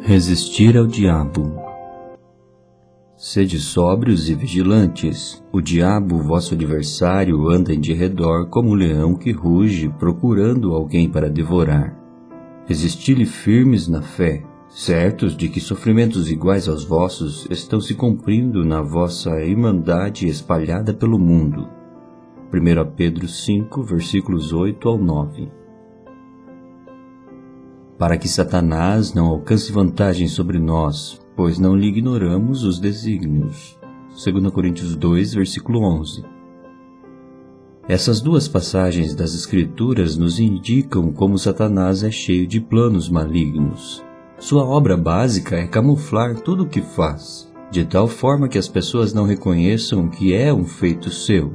Resistir ao diabo. Sede sóbrios e vigilantes. O diabo, vosso adversário, anda em derredor como um leão que ruge, procurando alguém para devorar. Resisti-lhe firmes na fé, certos de que sofrimentos iguais aos vossos estão se cumprindo na vossa irmandade espalhada pelo mundo. 1 Pedro 5, versículos 8 ao 9. Para que Satanás não alcance vantagem sobre nós, pois não lhe ignoramos os desígnios. 2 Coríntios 2, versículo 11. Essas duas passagens das Escrituras nos indicam como Satanás é cheio de planos malignos. Sua obra básica é camuflar tudo o que faz, de tal forma que as pessoas não reconheçam que é um feito seu.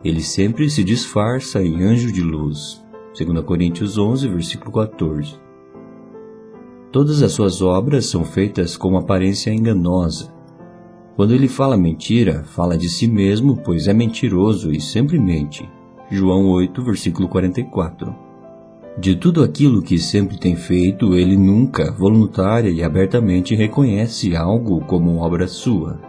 Ele sempre se disfarça em anjo de luz. 2 Coríntios 11, versículo 14. Todas as suas obras são feitas com aparência enganosa. Quando ele fala mentira, fala de si mesmo, pois é mentiroso e sempre mente. João 8, versículo 44. De tudo aquilo que sempre tem feito, ele nunca, voluntária e abertamente reconhece algo como obra sua.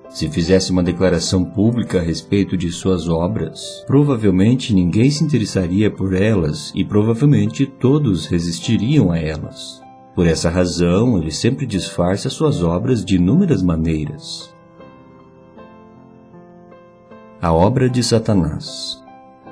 Se fizesse uma declaração pública a respeito de suas obras, provavelmente ninguém se interessaria por elas e provavelmente todos resistiriam a elas. Por essa razão, ele sempre disfarça suas obras de inúmeras maneiras. A obra de Satanás.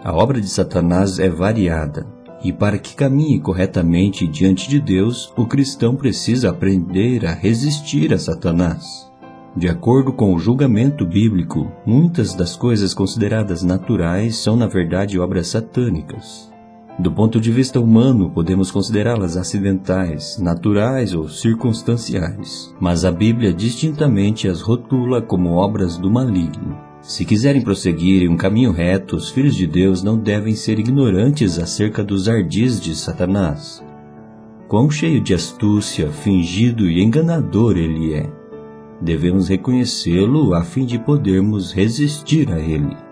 A obra de Satanás é variada, e para que caminhe corretamente diante de Deus, o cristão precisa aprender a resistir a Satanás. De acordo com o julgamento bíblico, muitas das coisas consideradas naturais são na verdade obras satânicas. Do ponto de vista humano, podemos considerá-las acidentais, naturais ou circunstanciais, mas a Bíblia distintamente as rotula como obras do maligno. Se quiserem prosseguir em um caminho reto, os filhos de Deus não devem ser ignorantes acerca dos ardis de Satanás. Quão cheio de astúcia, fingido e enganador ele é! Devemos reconhecê-lo a fim de podermos resistir a ele.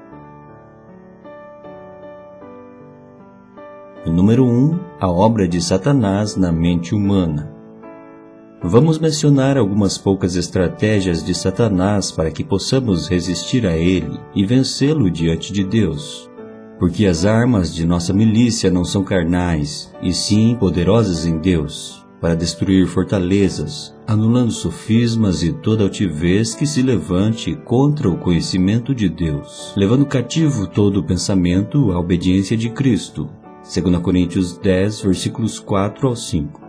Número 1. A obra de Satanás na mente humana. Vamos mencionar algumas poucas estratégias de Satanás para que possamos resistir a ele e vencê-lo diante de Deus. Porque as armas de nossa milícia não são carnais, e sim poderosas em Deus, para destruir fortalezas, anulando sofismas e toda altivez que se levante contra o conhecimento de Deus, levando cativo todo o pensamento à obediência de Cristo. 2 Coríntios 10, versículos 4 ao 5.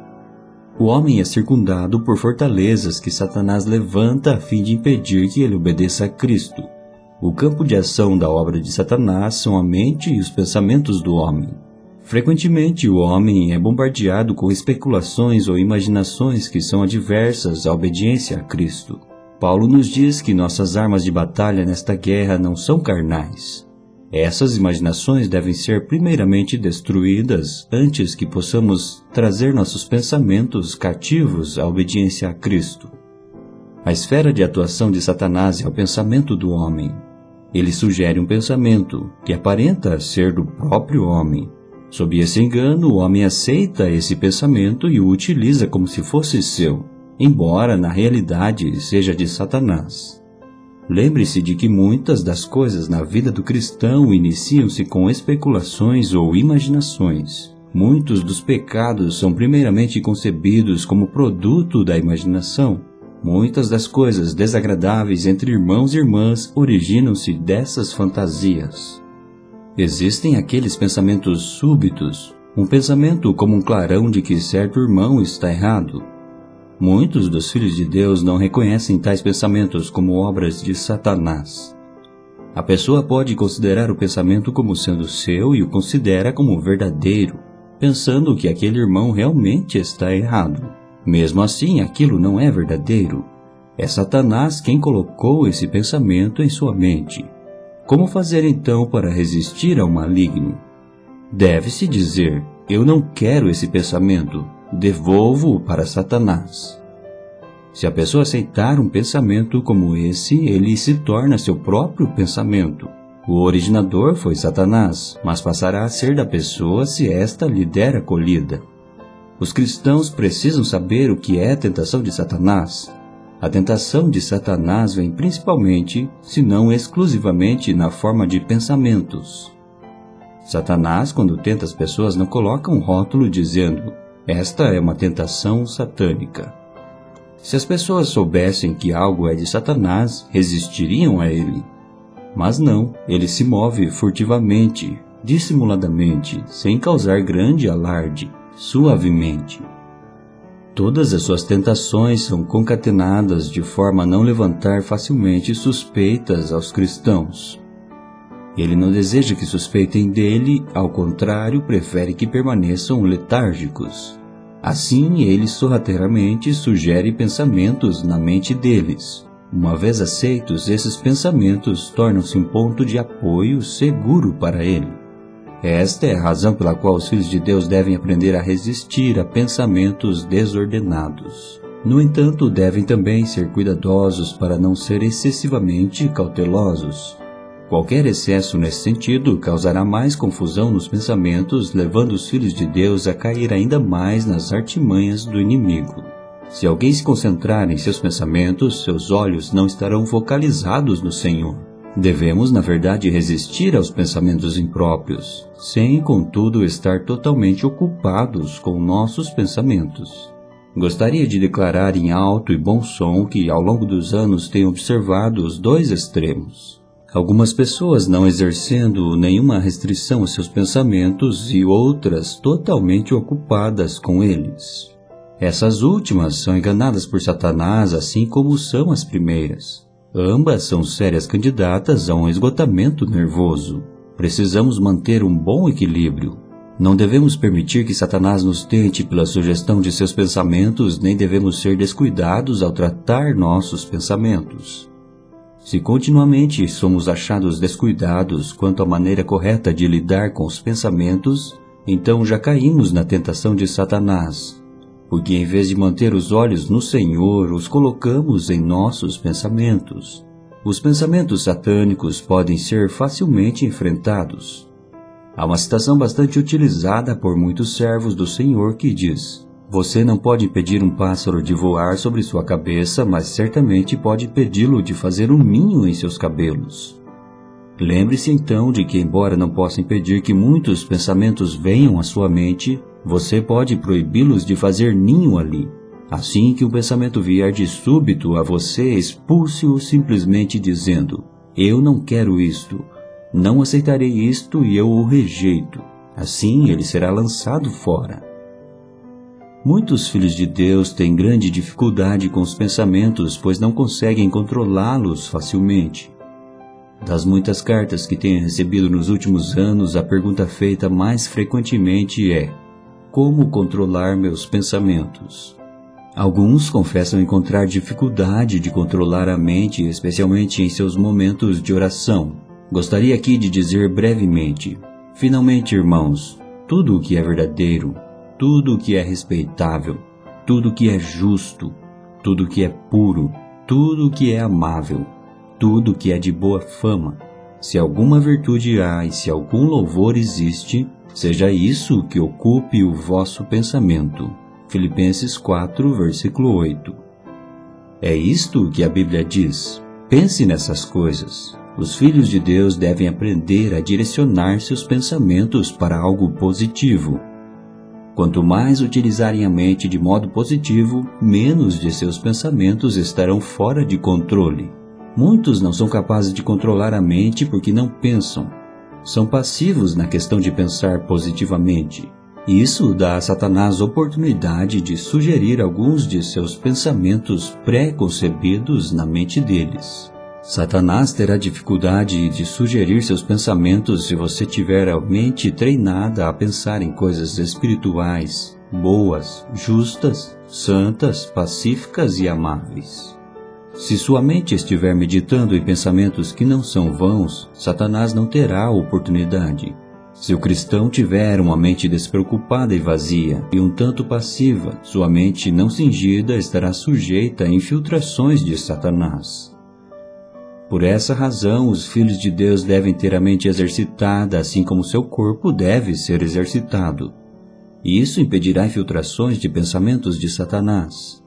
O homem é circundado por fortalezas que Satanás levanta a fim de impedir que ele obedeça a Cristo. O campo de ação da obra de Satanás são a mente e os pensamentos do homem. Frequentemente, o homem é bombardeado com especulações ou imaginações que são adversas à obediência a Cristo. Paulo nos diz que nossas armas de batalha nesta guerra não são carnais. Essas imaginações devem ser primeiramente destruídas antes que possamos trazer nossos pensamentos cativos à obediência a Cristo. A esfera de atuação de Satanás é o pensamento do homem. Ele sugere um pensamento que aparenta ser do próprio homem. Sob esse engano, o homem aceita esse pensamento e o utiliza como se fosse seu, embora na realidade seja de Satanás. Lembre-se de que muitas das coisas na vida do cristão iniciam-se com especulações ou imaginações. Muitos dos pecados são primeiramente concebidos como produto da imaginação. Muitas das coisas desagradáveis entre irmãos e irmãs originam-se dessas fantasias. Existem aqueles pensamentos súbitos, um pensamento como um clarão de que certo irmão está errado. Muitos dos filhos de Deus não reconhecem tais pensamentos como obras de Satanás. A pessoa pode considerar o pensamento como sendo seu e o considera como verdadeiro, pensando que aquele irmão realmente está errado. Mesmo assim, aquilo não é verdadeiro. É Satanás quem colocou esse pensamento em sua mente. Como fazer então para resistir ao maligno? Deve-se dizer: eu não quero esse pensamento. Devolvo-o para Satanás. Se a pessoa aceitar um pensamento como esse, ele se torna seu próprio pensamento. O originador foi Satanás, mas passará a ser da pessoa se esta lhe der acolhida. Os cristãos precisam saber o que é a tentação de Satanás. A tentação de Satanás vem principalmente, se não exclusivamente, na forma de pensamentos. Satanás, quando tenta as pessoas, não coloca um rótulo dizendo: esta é uma tentação satânica. Se as pessoas soubessem que algo é de Satanás, resistiriam a ele. Mas não, ele se move furtivamente, dissimuladamente, sem causar grande alarde, suavemente. Todas as suas tentações são concatenadas de forma a não levantar facilmente suspeitas aos cristãos. Ele não deseja que suspeitem dele, ao contrário, prefere que permaneçam letárgicos. Assim, ele sorrateiramente sugere pensamentos na mente deles. Uma vez aceitos, esses pensamentos tornam-se um ponto de apoio seguro para ele. Esta é a razão pela qual os filhos de Deus devem aprender a resistir a pensamentos desordenados. No entanto, devem também ser cuidadosos para não ser excessivamente cautelosos. Qualquer excesso nesse sentido causará mais confusão nos pensamentos, levando os filhos de Deus a cair ainda mais nas artimanhas do inimigo. Se alguém se concentrar em seus pensamentos, seus olhos não estarão focalizados no Senhor. Devemos, na verdade, resistir aos pensamentos impróprios, sem, contudo, estar totalmente ocupados com nossos pensamentos. Gostaria de declarar em alto e bom som que, ao longo dos anos, tenho observado os dois extremos. Algumas pessoas não exercendo nenhuma restrição aos seus pensamentos e outras totalmente ocupadas com eles. Essas últimas são enganadas por Satanás, assim como são as primeiras. Ambas são sérias candidatas a um esgotamento nervoso. Precisamos manter um bom equilíbrio. Não devemos permitir que Satanás nos tente pela sugestão de seus pensamentos, nem devemos ser descuidados ao tratar nossos pensamentos. Se continuamente somos achados descuidados quanto à maneira correta de lidar com os pensamentos, então já caímos na tentação de Satanás, porque em vez de manter os olhos no Senhor, os colocamos em nossos pensamentos. Os pensamentos satânicos podem ser facilmente enfrentados. Há uma citação bastante utilizada por muitos servos do Senhor que diz: você não pode impedir um pássaro de voar sobre sua cabeça, mas certamente pode impedi-lo de fazer um ninho em seus cabelos. Lembre-se então de que, embora não possa impedir que muitos pensamentos venham à sua mente, você pode proibi-los de fazer ninho ali. Assim que um pensamento vier de súbito a você, expulse-o simplesmente dizendo: eu não quero isto, não aceitarei isto e eu o rejeito. Assim ele será lançado fora. Muitos filhos de Deus têm grande dificuldade com os pensamentos, pois não conseguem controlá-los facilmente. Das muitas cartas que tenho recebido nos últimos anos, a pergunta feita mais frequentemente é: como controlar meus pensamentos? Alguns confessam encontrar dificuldade de controlar a mente, especialmente em seus momentos de oração. Gostaria aqui de dizer brevemente: finalmente, irmãos, tudo o que é verdadeiro, tudo o que é respeitável, tudo o que é justo, tudo o que é puro, tudo o que é amável, tudo o que é de boa fama, se alguma virtude há e se algum louvor existe, seja isso que ocupe o vosso pensamento. Filipenses 4, versículo 8. É isto que a Bíblia diz. Pense nessas coisas. Os filhos de Deus devem aprender a direcionar seus pensamentos para algo positivo. Quanto mais utilizarem a mente de modo positivo, menos de seus pensamentos estarão fora de controle. Muitos não são capazes de controlar a mente porque não pensam. São passivos na questão de pensar positivamente. Isso dá a Satanás oportunidade de sugerir alguns de seus pensamentos pré-concebidos na mente deles. Satanás terá dificuldade de sugerir seus pensamentos se você tiver a mente treinada a pensar em coisas espirituais, boas, justas, santas, pacíficas e amáveis. Se sua mente estiver meditando em pensamentos que não são vãos, Satanás não terá oportunidade. Se o cristão tiver uma mente despreocupada e vazia, e um tanto passiva, sua mente não cingida estará sujeita a infiltrações de Satanás. Por essa razão, os filhos de Deus devem ter a mente exercitada, assim como seu corpo deve ser exercitado. e isso impedirá infiltrações de pensamentos de Satanás.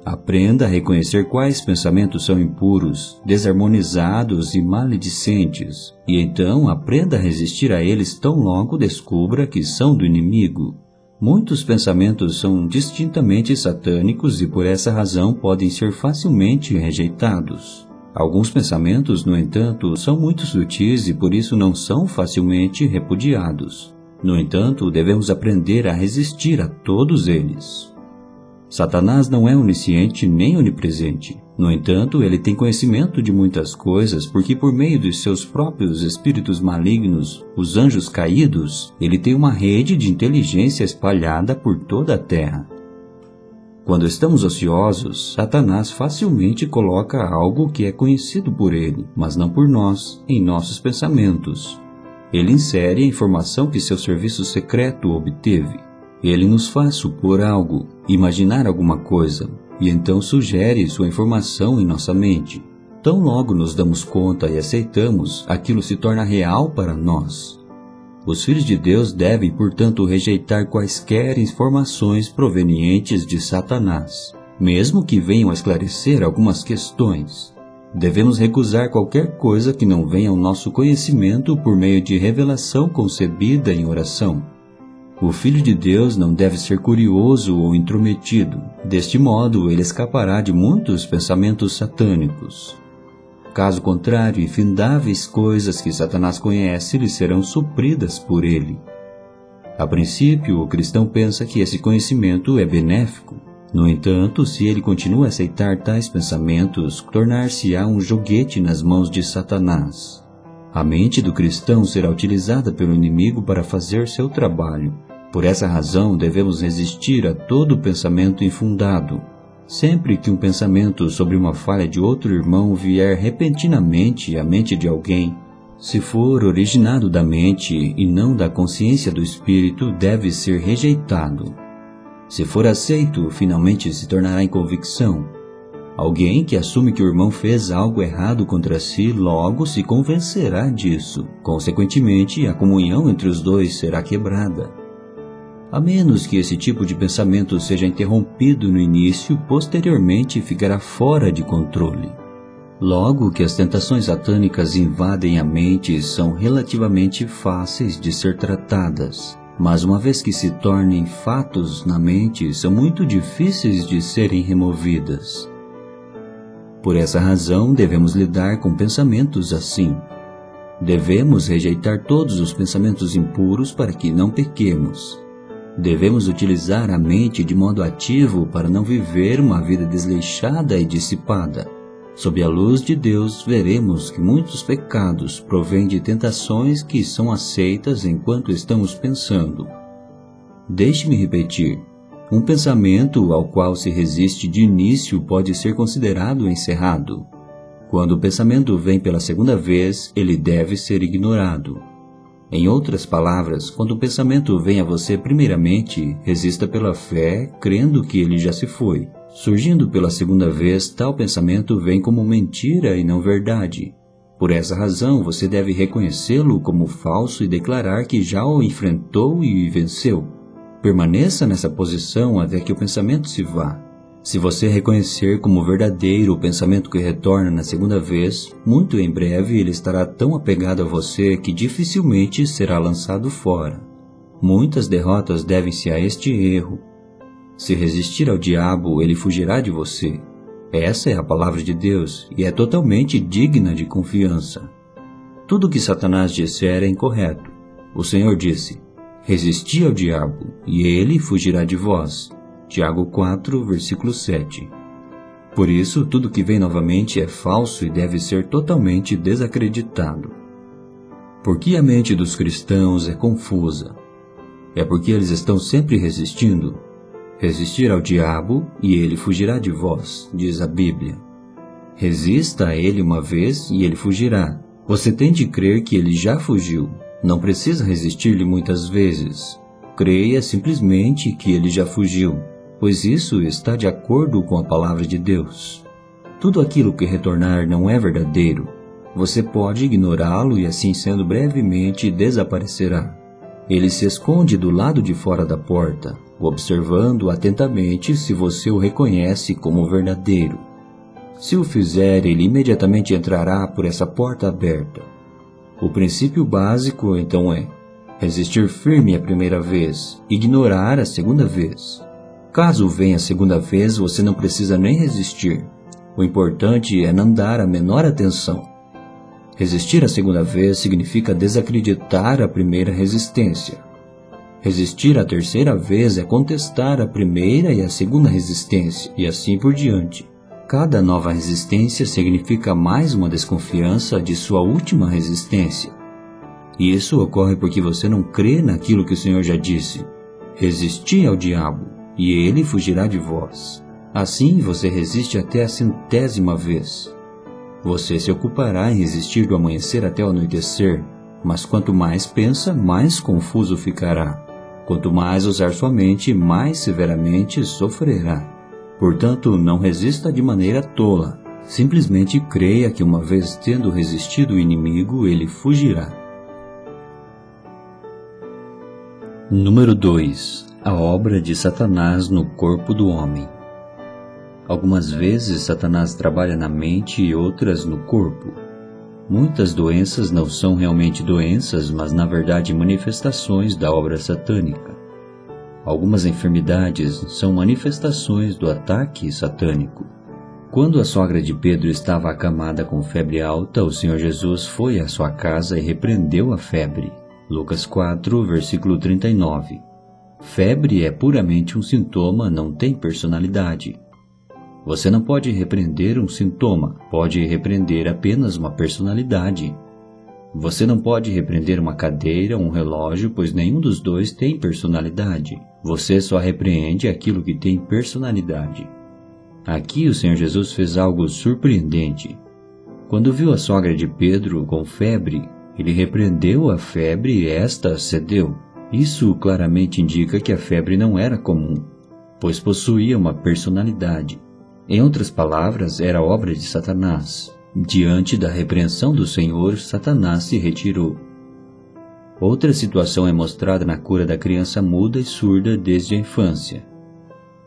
Aprenda a reconhecer quais pensamentos são impuros, desarmonizados e maledicentes, e então aprenda a resistir a eles tão logo descubra que são do inimigo. Muitos pensamentos são distintamente satânicos e por essa razão podem ser facilmente rejeitados. Alguns pensamentos, no entanto, são muito sutis e por isso não são facilmente repudiados. No entanto, devemos aprender a resistir a todos eles. Satanás não é onisciente nem onipresente. No entanto, ele tem conhecimento de muitas coisas porque por meio dos seus próprios espíritos malignos, os anjos caídos, ele tem uma rede de inteligência espalhada por toda a terra. Quando estamos ociosos, Satanás facilmente coloca algo que é conhecido por ele, mas não por nós, em nossos pensamentos. Ele insere a informação que seu serviço secreto obteve. Ele nos faz supor algo, imaginar alguma coisa, e então sugere sua informação em nossa mente. Tão logo nos damos conta e aceitamos, aquilo se torna real para nós. Os filhos de Deus devem, portanto, rejeitar quaisquer informações provenientes de Satanás, mesmo que venham a esclarecer algumas questões. Devemos recusar qualquer coisa que não venha ao nosso conhecimento por meio de revelação concebida em oração. O Filho de Deus não deve ser curioso ou intrometido. Deste modo, ele escapará de muitos pensamentos satânicos. Caso contrário, infindáveis coisas que Satanás conhece lhe serão supridas por ele. A princípio, o cristão pensa que esse conhecimento é benéfico. No entanto, se ele continua a aceitar tais pensamentos, tornar-se-á um joguete nas mãos de Satanás. A mente do cristão será utilizada pelo inimigo para fazer seu trabalho. Por essa razão, devemos resistir a todo pensamento infundado. Sempre que um pensamento sobre uma falha de outro irmão vier repentinamente à mente de alguém, se for originado da mente e não da consciência do espírito, deve ser rejeitado. Se for aceito, finalmente se tornará em convicção. Alguém que assume que o irmão fez algo errado contra si, logo se convencerá disso. Consequentemente, a comunhão entre os dois será quebrada. A menos que esse tipo de pensamento seja interrompido no início, posteriormente ficará fora de controle. Logo que as tentações satânicas invadem a mente, são relativamente fáceis de ser tratadas, mas uma vez que se tornem fatos na mente, são muito difíceis de serem removidas. Por essa razão, devemos lidar com pensamentos assim. Devemos rejeitar todos os pensamentos impuros para que não pequemos. Devemos utilizar a mente de modo ativo para não viver uma vida desleixada e dissipada. Sob a luz de Deus, veremos que muitos pecados provêm de tentações que são aceitas enquanto estamos pensando. Deixe-me repetir. Um pensamento ao qual se resiste de início pode ser considerado encerrado. Quando o pensamento vem pela segunda vez, ele deve ser ignorado. Em outras palavras, quando o pensamento vem a você primeiramente, resista pela fé, crendo que ele já se foi. Surgindo pela segunda vez, tal pensamento vem como mentira e não verdade. Por essa razão, você deve reconhecê-lo como falso e declarar que já o enfrentou e venceu. Permaneça nessa posição até que o pensamento se vá. Se você reconhecer como verdadeiro o pensamento que retorna na segunda vez, muito em breve ele estará tão apegado a você que dificilmente será lançado fora. Muitas derrotas devem-se a este erro. Se resistir ao diabo, ele fugirá de você. Essa é a palavra de Deus e é totalmente digna de confiança. Tudo o que Satanás disser é incorreto. O Senhor disse: resisti ao diabo, e ele fugirá de vós. Tiago 4, versículo 7. Por isso, tudo que vem novamente é falso e deve ser totalmente desacreditado. Por que a mente dos cristãos é confusa? É porque eles estão sempre resistindo. Resistir ao diabo e ele fugirá de vós, diz a Bíblia. Resista a ele uma vez e ele fugirá. Você tem de crer que ele já fugiu. Não precisa resistir-lhe muitas vezes. Creia simplesmente que ele já fugiu, pois isso está de acordo com a palavra de Deus. Tudo aquilo que retornar não é verdadeiro. Você pode ignorá-lo e assim sendo brevemente desaparecerá. Ele se esconde do lado de fora da porta, observando atentamente se você o reconhece como verdadeiro. Se o fizer, ele imediatamente entrará por essa porta aberta. O princípio básico, então, é resistir firme a primeira vez, ignorar a segunda vez. Caso venha a segunda vez, você não precisa nem resistir. O importante é não dar a menor atenção. Resistir a segunda vez significa desacreditar a primeira resistência. Resistir a terceira vez é contestar a primeira e a segunda resistência, e assim por diante. Cada nova resistência significa mais uma desconfiança de sua última resistência. E isso ocorre porque você não crê naquilo que o Senhor já disse. Resisti ao diabo, e ele fugirá de vós. Assim você resiste até a 100ª vez. Você se ocupará em resistir do amanhecer até o anoitecer, mas quanto mais pensa, mais confuso ficará. Quanto mais usar sua mente, mais severamente sofrerá. Portanto, não resista de maneira tola. Simplesmente creia que uma vez tendo resistido o inimigo, ele fugirá. Número 2. A obra de Satanás no corpo do homem. Algumas vezes Satanás trabalha na mente e outras no corpo. Muitas doenças não são realmente doenças, mas na verdade manifestações da obra satânica. Algumas enfermidades são manifestações do ataque satânico. Quando a sogra de Pedro estava acamada com febre alta, o Senhor Jesus foi à sua casa e repreendeu a febre. Lucas 4, versículo 39. Febre é puramente um sintoma, não tem personalidade. Você não pode repreender um sintoma, pode repreender apenas uma personalidade. Você não pode repreender uma cadeira ou um relógio, pois nenhum dos dois tem personalidade. Você só repreende aquilo que tem personalidade. Aqui o Senhor Jesus fez algo surpreendente. Quando viu a sogra de Pedro com febre, ele repreendeu a febre e esta cedeu. Isso claramente indica que a febre não era comum, pois possuía uma personalidade. Em outras palavras, era obra de Satanás. Diante da repreensão do Senhor, Satanás se retirou. Outra situação é mostrada na cura da criança muda e surda desde a infância.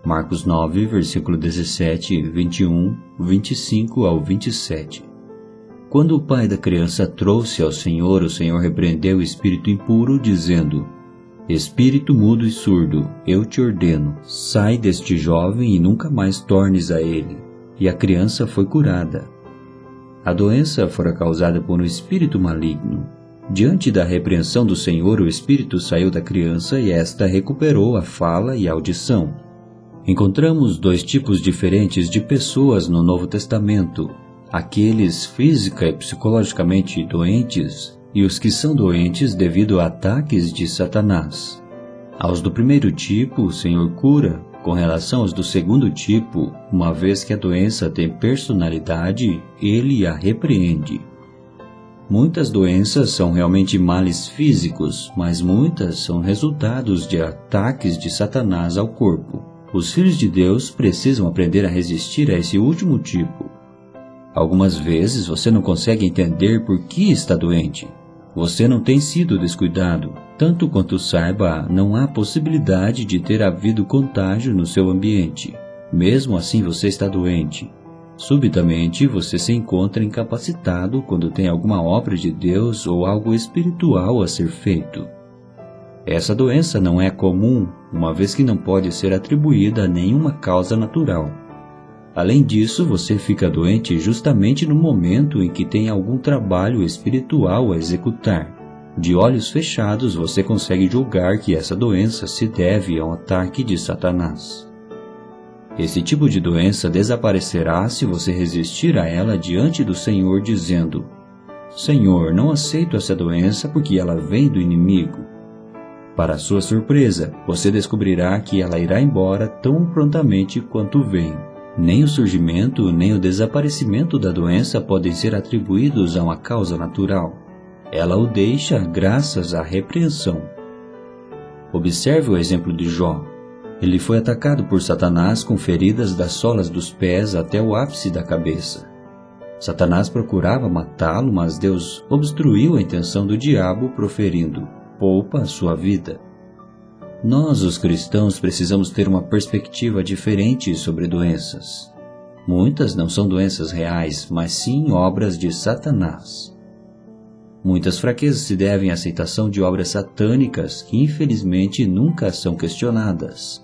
Marcos 9, versículo 17, 21, 25 ao 27. Quando o pai da criança trouxe ao Senhor, o Senhor repreendeu o espírito impuro, dizendo: Espírito mudo e surdo, eu te ordeno, sai deste jovem e nunca mais tornes a ele. E a criança foi curada. A doença fora causada por um espírito maligno. Diante da repreensão do Senhor, o espírito saiu da criança e esta recuperou a fala e a audição. Encontramos dois tipos diferentes de pessoas no Novo Testamento: aqueles física e psicologicamente doentes e os que são doentes devido a ataques de Satanás. Aos do primeiro tipo, o Senhor cura. Com relação aos do segundo tipo, uma vez que a doença tem personalidade, ele a repreende. Muitas doenças são realmente males físicos, mas muitas são resultados de ataques de Satanás ao corpo. Os filhos de Deus precisam aprender a resistir a esse último tipo. Algumas vezes você não consegue entender por que está doente. Você não tem sido descuidado. Tanto quanto saiba, não há possibilidade de ter havido contágio no seu ambiente. Mesmo assim, você está doente. Subitamente, você se encontra incapacitado quando tem alguma obra de Deus ou algo espiritual a ser feito. Essa doença não é comum, uma vez que não pode ser atribuída a nenhuma causa natural. Além disso, você fica doente justamente no momento em que tem algum trabalho espiritual a executar. De olhos fechados, você consegue julgar que essa doença se deve a um ataque de Satanás. Esse tipo de doença desaparecerá se você resistir a ela diante do Senhor, dizendo: Senhor, não aceito essa doença porque ela vem do inimigo. Para sua surpresa, você descobrirá que ela irá embora tão prontamente quanto vem. Nem o surgimento, nem o desaparecimento da doença podem ser atribuídos a uma causa natural. Ela o deixa graças à repreensão. Observe o exemplo de Jó. Ele foi atacado por Satanás com feridas das solas dos pés até o ápice da cabeça. Satanás procurava matá-lo, mas Deus obstruiu a intenção do diabo, proferindo: poupa a sua vida. Nós, os cristãos, precisamos ter uma perspectiva diferente sobre doenças. Muitas não são doenças reais, mas sim obras de Satanás. Muitas fraquezas se devem à aceitação de obras satânicas que infelizmente nunca são questionadas.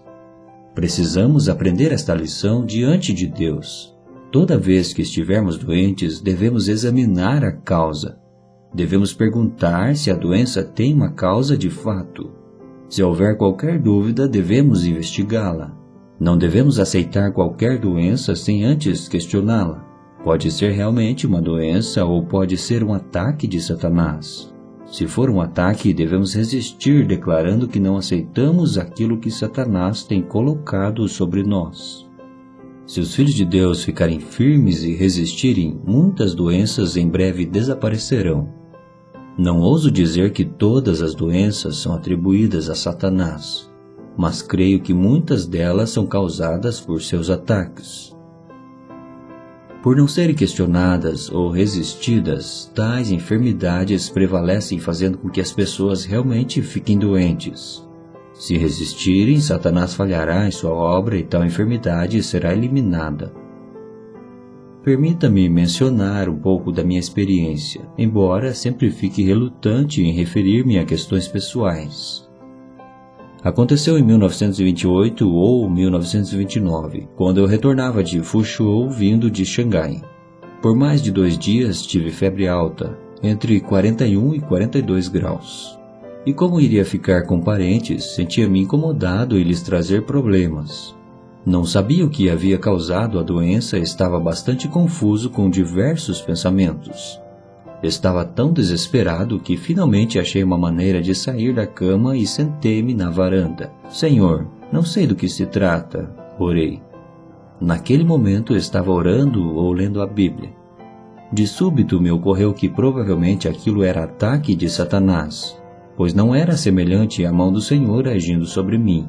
Precisamos aprender esta lição diante de Deus. Toda vez que estivermos doentes, devemos examinar a causa. Devemos perguntar se a doença tem uma causa de fato. Se houver qualquer dúvida, devemos investigá-la. Não devemos aceitar qualquer doença sem antes questioná-la. Pode ser realmente uma doença ou pode ser um ataque de Satanás. Se for um ataque, devemos resistir declarando que não aceitamos aquilo que Satanás tem colocado sobre nós. Se os filhos de Deus ficarem firmes e resistirem, muitas doenças em breve desaparecerão. Não ouso dizer que todas as doenças são atribuídas a Satanás, mas creio que muitas delas são causadas por seus ataques. Por não serem questionadas ou resistidas, tais enfermidades prevalecem fazendo com que as pessoas realmente fiquem doentes. Se resistirem, Satanás falhará em sua obra e tal enfermidade será eliminada. Permita-me mencionar um pouco da minha experiência, embora sempre fique relutante em referir-me a questões pessoais. Aconteceu em 1928 ou 1929, quando eu retornava de Fuzhou vindo de Xangai. Por mais de 2 dias tive febre alta, entre 41 e 42 graus. E como iria ficar com parentes, sentia-me incomodado em lhes trazer problemas. Não sabia o que havia causado a doença e estava bastante confuso com diversos pensamentos. Estava tão desesperado que finalmente achei uma maneira de sair da cama e sentei-me na varanda. Senhor, não sei do que se trata, orei. Naquele momento estava orando ou lendo a Bíblia. De súbito me ocorreu que provavelmente aquilo era ataque de Satanás, pois não era semelhante à mão do Senhor agindo sobre mim.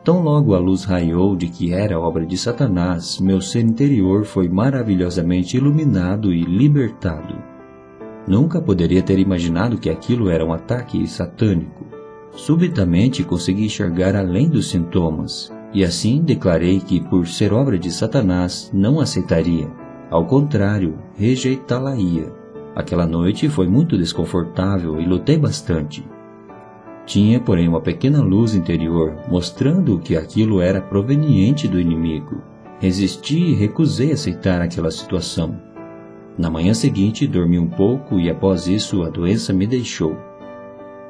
Tão logo a luz raiou de que era obra de Satanás, meu ser interior foi maravilhosamente iluminado e libertado. Nunca poderia ter imaginado que aquilo era um ataque satânico. Subitamente consegui enxergar além dos sintomas, e assim declarei que, por ser obra de Satanás, não aceitaria. Ao contrário, rejeitá-la-ia. Aquela noite foi muito desconfortável e lutei bastante. Tinha, porém, uma pequena luz interior, mostrando que aquilo era proveniente do inimigo. Resisti e recusei aceitar aquela situação. Na manhã seguinte, dormi um pouco e, após isso, a doença me deixou.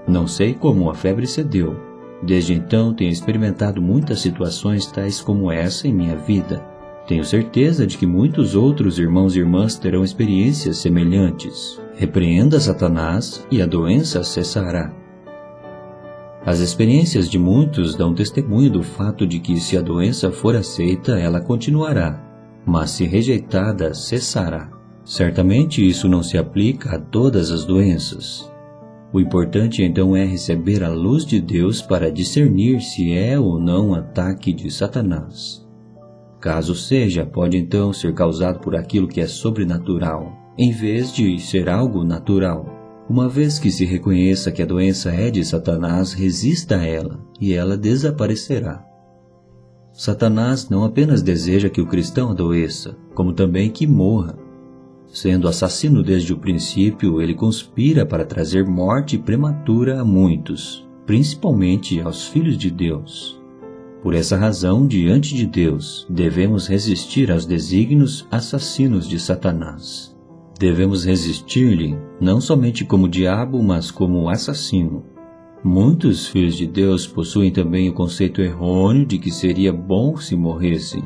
Não sei como a febre cedeu. Desde então, tenho experimentado muitas situações tais como essa em minha vida. Tenho certeza de que muitos outros irmãos e irmãs terão experiências semelhantes. Repreenda Satanás e a doença cessará. As experiências de muitos dão testemunho do fato de que, se a doença for aceita, ela continuará, mas se rejeitada, cessará. Certamente isso não se aplica a todas as doenças. O importante então é receber a luz de Deus para discernir se é ou não ataque de Satanás. Caso seja, pode então ser causado por aquilo que é sobrenatural, em vez de ser algo natural. Uma vez que se reconheça que a doença é de Satanás, resista a ela, e ela desaparecerá. Satanás não apenas deseja que o cristão adoeça, como também que morra. Sendo assassino desde o princípio, ele conspira para trazer morte prematura a muitos, principalmente aos filhos de Deus. Por essa razão, diante de Deus, devemos resistir aos desígnios assassinos de Satanás. Devemos resistir-lhe, não somente como diabo, mas como assassino. Muitos filhos de Deus possuem também o conceito errôneo de que seria bom se morressem.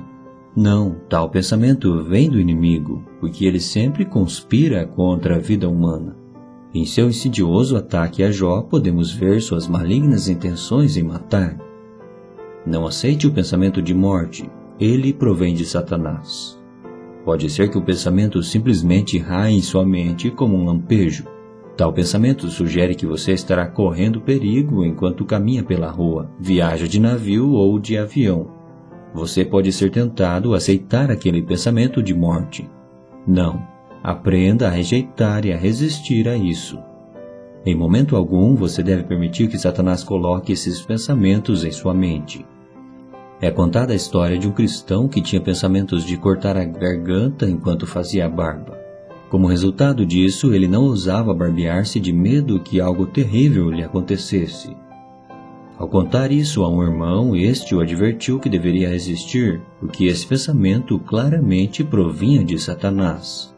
Não, tal pensamento vem do inimigo, porque ele sempre conspira contra a vida humana. Em seu insidioso ataque a Jó, podemos ver suas malignas intenções em matar. Não aceite o pensamento de morte, ele provém de Satanás. Pode ser que o pensamento simplesmente raie em sua mente como um lampejo. Tal pensamento sugere que você estará correndo perigo enquanto caminha pela rua, viaja de navio ou de avião. Você pode ser tentado a aceitar aquele pensamento de morte. Não, aprenda a rejeitar e a resistir a isso. Em momento algum você deve permitir que Satanás coloque esses pensamentos em sua mente. É contada a história de um cristão que tinha pensamentos de cortar a garganta enquanto fazia a barba. Como resultado disso, ele não ousava barbear-se de medo que algo terrível lhe acontecesse. Ao contar isso a um irmão, este o advertiu que deveria resistir, porque esse pensamento claramente provinha de Satanás.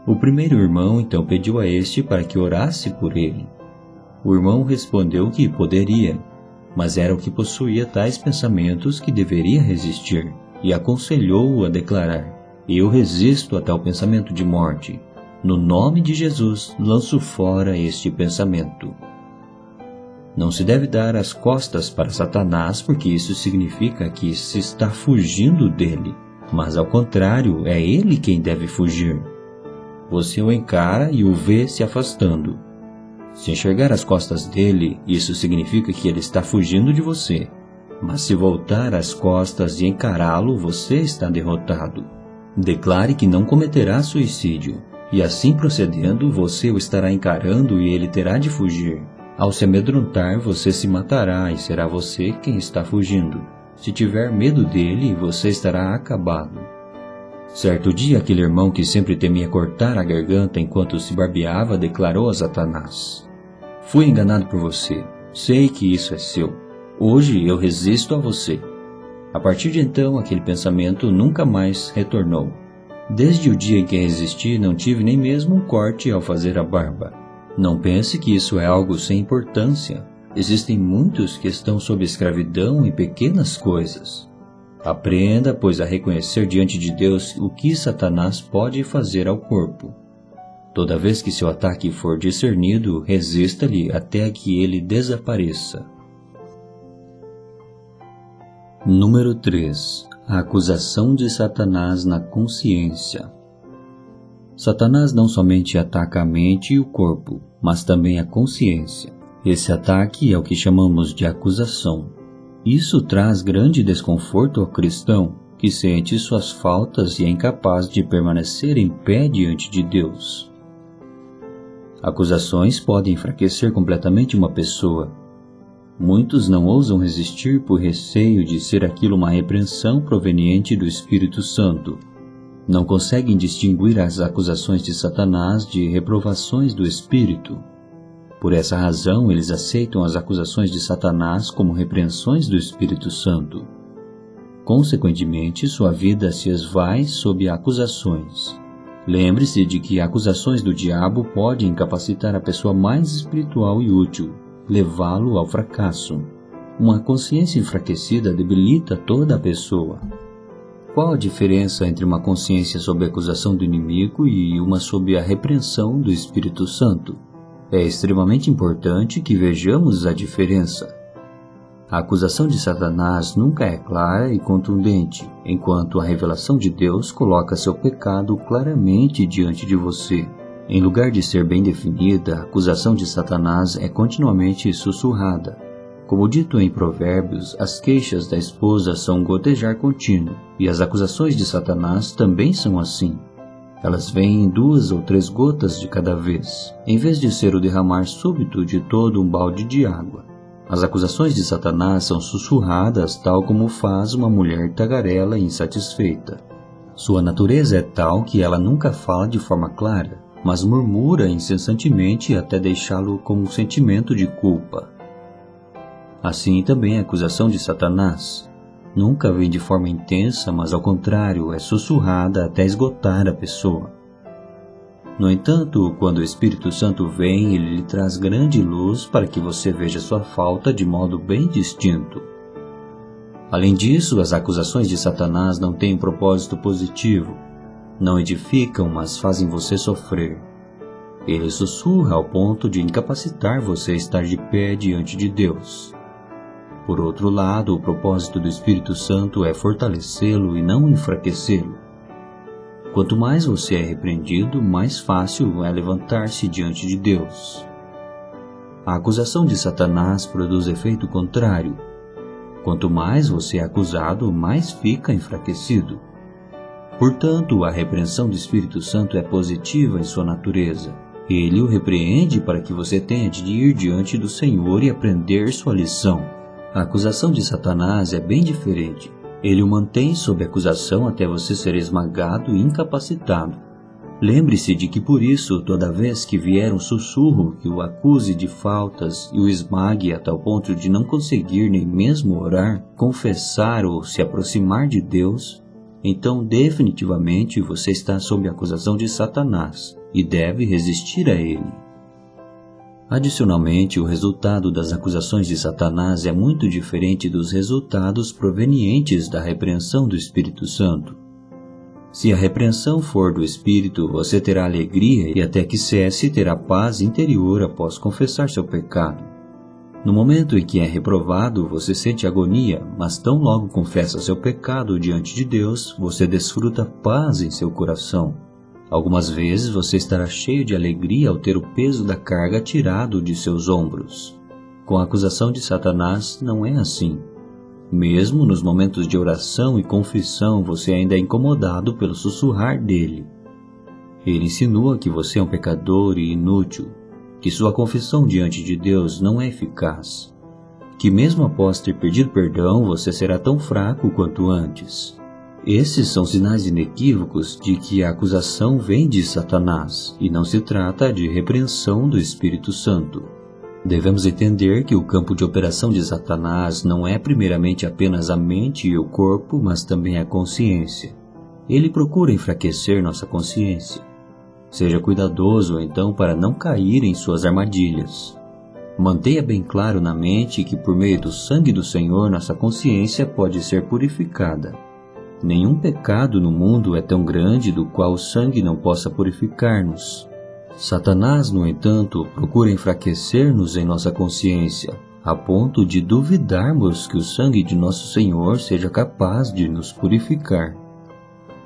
O primeiro irmão então pediu a este para que orasse por ele. O irmão respondeu que poderia, mas era o que possuía tais pensamentos que deveria resistir, e aconselhou-o a declarar: "Eu resisto a tal pensamento de morte. No nome de Jesus, lanço fora este pensamento." Não se deve dar as costas para Satanás, porque isso significa que se está fugindo dele, mas ao contrário, é ele quem deve fugir. Você o encara e o vê se afastando. Se enxergar as costas dele, isso significa que ele está fugindo de você. Mas se voltar as costas e encará-lo, você está derrotado. Declare que não cometerá suicídio, e assim procedendo, você o estará encarando e ele terá de fugir. Ao se amedrontar, você se matará e será você quem está fugindo. Se tiver medo dele, você estará acabado. Certo dia, aquele irmão que sempre temia cortar a garganta enquanto se barbeava declarou a Satanás: "Fui enganado por você. Sei que isso é seu. Hoje eu resisto a você." A partir de então, aquele pensamento nunca mais retornou. Desde o dia em que resisti, não tive nem mesmo um corte ao fazer a barba. Não pense que isso é algo sem importância. Existem muitos que estão sob escravidão em pequenas coisas. Aprenda, pois, a reconhecer diante de Deus o que Satanás pode fazer ao corpo. Toda vez que seu ataque for discernido, resista-lhe até que ele desapareça. Número 3. A acusação de Satanás na consciência. Satanás não somente ataca a mente e o corpo, mas também a consciência. Esse ataque é o que chamamos de acusação. Isso traz grande desconforto ao cristão, que sente suas faltas e é incapaz de permanecer em pé diante de Deus. Acusações podem enfraquecer completamente uma pessoa. Muitos não ousam resistir por receio de ser aquilo uma repreensão proveniente do Espírito Santo. Não conseguem distinguir as acusações de Satanás de reprovações do Espírito. Por essa razão, eles aceitam as acusações de Satanás como repreensões do Espírito Santo. Consequentemente, sua vida se esvai sob acusações. Lembre-se de que acusações do diabo podem incapacitar a pessoa mais espiritual e útil, levá-lo ao fracasso. Uma consciência enfraquecida debilita toda a pessoa. Qual a diferença entre uma consciência sob a acusação do inimigo e uma sob a repreensão do Espírito Santo? É extremamente importante que vejamos a diferença. A acusação de Satanás nunca é clara e contundente, enquanto a revelação de Deus coloca seu pecado claramente diante de você. Em lugar de ser bem definida, a acusação de Satanás é continuamente sussurrada. Como dito em Provérbios, as queixas da esposa são um gotejar contínuo, e as acusações de Satanás também são assim. Elas vêm em 2 ou 3 gotas de cada vez, em vez de ser o derramar súbito de todo um balde de água. As acusações de Satanás são sussurradas tal como faz uma mulher tagarela e insatisfeita. Sua natureza é tal que ela nunca fala de forma clara, mas murmura incessantemente até deixá-lo com um sentimento de culpa. Assim também a acusação de Satanás. Nunca vem de forma intensa, mas ao contrário, é sussurrada até esgotar a pessoa. No entanto, quando o Espírito Santo vem, ele lhe traz grande luz para que você veja sua falta de modo bem distinto. Além disso, as acusações de Satanás não têm um propósito positivo. Não edificam, mas fazem você sofrer. Ele sussurra ao ponto de incapacitar você a estar de pé diante de Deus. Por outro lado, o propósito do Espírito Santo é fortalecê-lo e não enfraquecê-lo. Quanto mais você é repreendido, mais fácil é levantar-se diante de Deus. A acusação de Satanás produz efeito contrário. Quanto mais você é acusado, mais fica enfraquecido. Portanto, a repreensão do Espírito Santo é positiva em sua natureza. Ele o repreende para que você tenha de ir diante do Senhor e aprender sua lição. A acusação de Satanás é bem diferente. Ele o mantém sob acusação até você ser esmagado e incapacitado. Lembre-se de que por isso, toda vez que vier um sussurro que o acuse de faltas e o esmague a tal ponto de não conseguir nem mesmo orar, confessar ou se aproximar de Deus, então definitivamente você está sob a acusação de Satanás e deve resistir a ele. Adicionalmente, o resultado das acusações de Satanás é muito diferente dos resultados provenientes da repreensão do Espírito Santo. Se a repreensão for do Espírito, você terá alegria e até que cesse terá paz interior após confessar seu pecado. No momento em que é reprovado, você sente agonia, mas tão logo confessa seu pecado diante de Deus, você desfruta paz em seu coração. Algumas vezes você estará cheio de alegria ao ter o peso da carga tirado de seus ombros. Com a acusação de Satanás, não é assim. Mesmo nos momentos de oração e confissão, você ainda é incomodado pelo sussurrar dele. Ele insinua que você é um pecador e inútil, que sua confissão diante de Deus não é eficaz, que mesmo após ter pedido perdão, você será tão fraco quanto antes. Esses são sinais inequívocos de que a acusação vem de Satanás e não se trata de repreensão do Espírito Santo. Devemos entender que o campo de operação de Satanás não é primeiramente apenas a mente e o corpo, mas também a consciência. Ele procura enfraquecer nossa consciência. Seja cuidadoso, então, para não cair em suas armadilhas. Mantenha bem claro na mente que por meio do sangue do Senhor nossa consciência pode ser purificada. Nenhum pecado no mundo é tão grande do qual o sangue não possa purificar-nos. Satanás, no entanto, procura enfraquecer-nos em nossa consciência, a ponto de duvidarmos que o sangue de nosso Senhor seja capaz de nos purificar.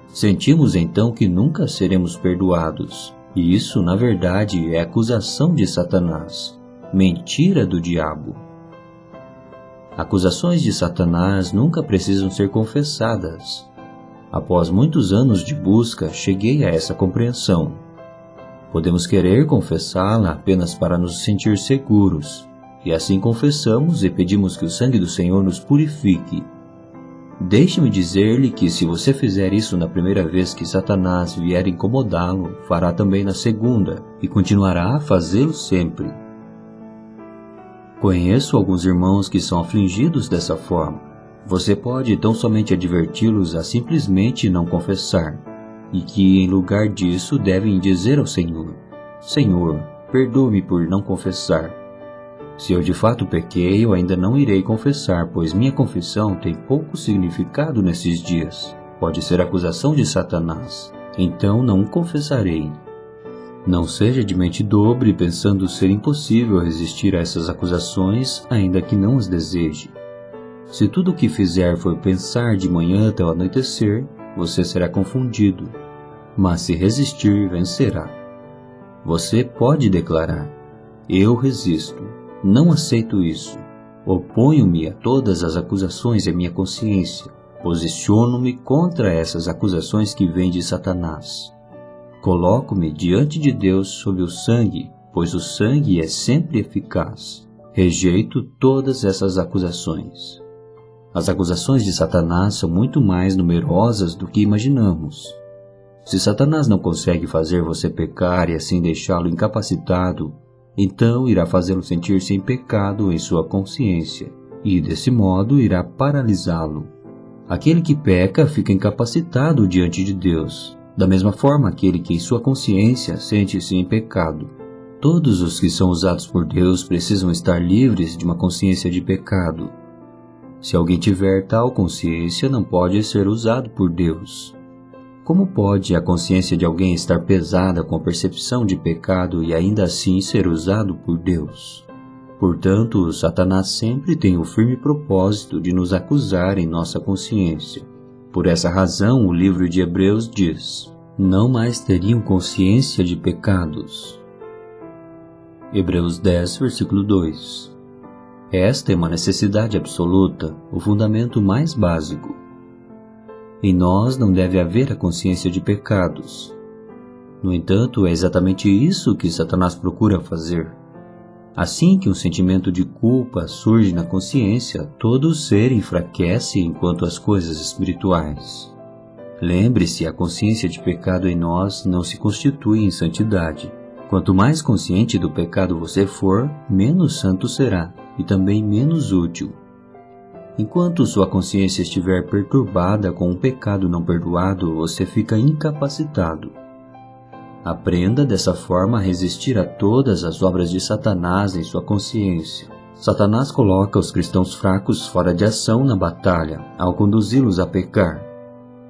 Sentimos então que nunca seremos perdoados, e isso, na verdade, é acusação de Satanás, mentira do diabo. Acusações de Satanás nunca precisam ser confessadas. Após muitos anos de busca, cheguei a essa compreensão. Podemos querer confessá-la apenas para nos sentir seguros, e assim confessamos e pedimos que o sangue do Senhor nos purifique. Deixe-me dizer-lhe que se você fizer isso na primeira vez que Satanás vier incomodá-lo, fará também na segunda, e continuará a fazê-lo sempre. Conheço alguns irmãos que são afligidos dessa forma. Você pode tão somente adverti-los a simplesmente não confessar, e que em lugar disso devem dizer ao Senhor: Senhor, perdoe-me por não confessar. Se eu de fato pequei, eu ainda não irei confessar, pois minha confissão tem pouco significado nesses dias. Pode ser acusação de Satanás, então não confessarei. Não seja de mente dobre, pensando ser impossível resistir a essas acusações, ainda que não as deseje. Se tudo o que fizer for pensar de manhã até o anoitecer, você será confundido. Mas se resistir, vencerá. Você pode declarar: eu resisto, não aceito isso. Oponho-me a todas as acusações em minha consciência. Posiciono-me contra essas acusações que vêm de Satanás. Coloco-me diante de Deus sob o sangue, pois o sangue é sempre eficaz. Rejeito todas essas acusações. As acusações de Satanás são muito mais numerosas do que imaginamos. Se Satanás não consegue fazer você pecar e assim deixá-lo incapacitado, então irá fazê-lo sentir-se em pecado em sua consciência, e desse modo irá paralisá-lo. Aquele que peca fica incapacitado diante de Deus. Da mesma forma, aquele que em sua consciência sente-se em pecado. Todos os que são usados por Deus precisam estar livres de uma consciência de pecado. Se alguém tiver tal consciência, não pode ser usado por Deus. Como pode a consciência de alguém estar pesada com a percepção de pecado e ainda assim ser usado por Deus? Portanto, Satanás sempre tem o firme propósito de nos acusar em nossa consciência. Por essa razão, o livro de Hebreus diz: não mais teriam consciência de pecados. Hebreus 10, versículo 2. Esta é uma necessidade absoluta, o fundamento mais básico. Em nós não deve haver a consciência de pecados. No entanto, é exatamente isso que Satanás procura fazer. Assim que um sentimento de culpa surge na consciência, todo o ser enfraquece enquanto as coisas espirituais. Lembre-se, a consciência de pecado em nós não se constitui em santidade. Quanto mais consciente do pecado você for, menos santo será e também menos útil. Enquanto sua consciência estiver perturbada com um pecado não perdoado, você fica incapacitado. Aprenda dessa forma a resistir a todas as obras de Satanás em sua consciência. Satanás coloca os cristãos fracos fora de ação na batalha, ao conduzi-los a pecar,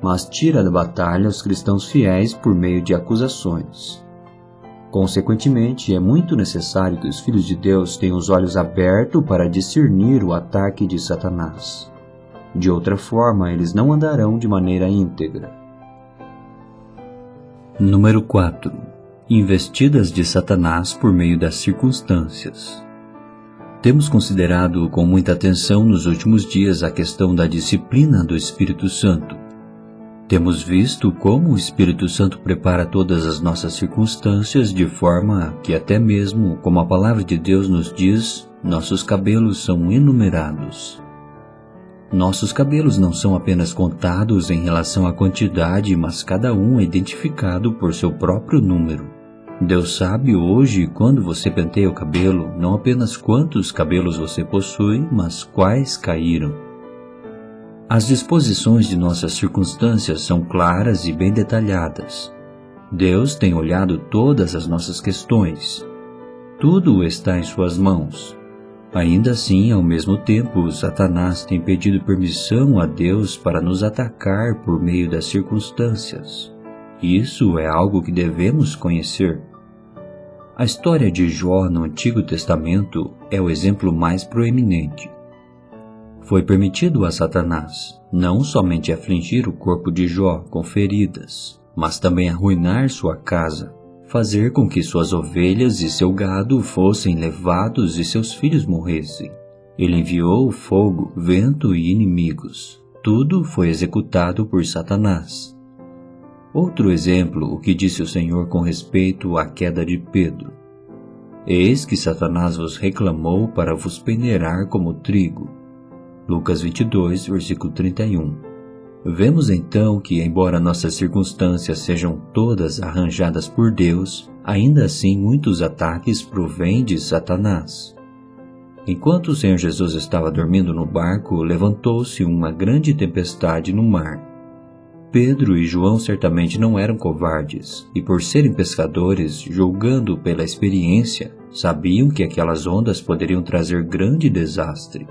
mas tira da batalha os cristãos fiéis por meio de acusações. Consequentemente, é muito necessário que os filhos de Deus tenham os olhos abertos para discernir o ataque de Satanás. De outra forma, eles não andarão de maneira íntegra. Número 4. Investidas de Satanás por meio das circunstâncias. Temos considerado com muita atenção nos últimos dias a questão da disciplina do Espírito Santo. Temos visto como o Espírito Santo prepara todas as nossas circunstâncias de forma que até mesmo, como a palavra de Deus nos diz, nossos cabelos são enumerados. Nossos cabelos não são apenas contados em relação à quantidade, mas cada um é identificado por seu próprio número. Deus sabe hoje, quando você penteia o cabelo, não apenas quantos cabelos você possui, mas quais caíram. As disposições de nossas circunstâncias são claras e bem detalhadas. Deus tem olhado todas as nossas questões. Tudo está em suas mãos. Ainda assim, ao mesmo tempo, Satanás tem pedido permissão a Deus para nos atacar por meio das circunstâncias. Isso é algo que devemos conhecer. A história de Jó no Antigo Testamento é o exemplo mais proeminente. Foi permitido a Satanás não somente afligir o corpo de Jó com feridas, mas também arruinar sua casa, fazer com que suas ovelhas e seu gado fossem levados e seus filhos morressem. Ele enviou fogo, vento e inimigos. Tudo foi executado por Satanás. Outro exemplo, o que disse o Senhor com respeito à queda de Pedro. Eis que Satanás vos reclamou para vos peneirar como trigo. Lucas 22, versículo 31. Vemos então que, embora nossas circunstâncias sejam todas arranjadas por Deus, ainda assim muitos ataques provêm de Satanás. Enquanto o Senhor Jesus estava dormindo no barco, levantou-se uma grande tempestade no mar. Pedro e João certamente não eram covardes, e por serem pescadores, julgando pela experiência, sabiam que aquelas ondas poderiam trazer grande desastre.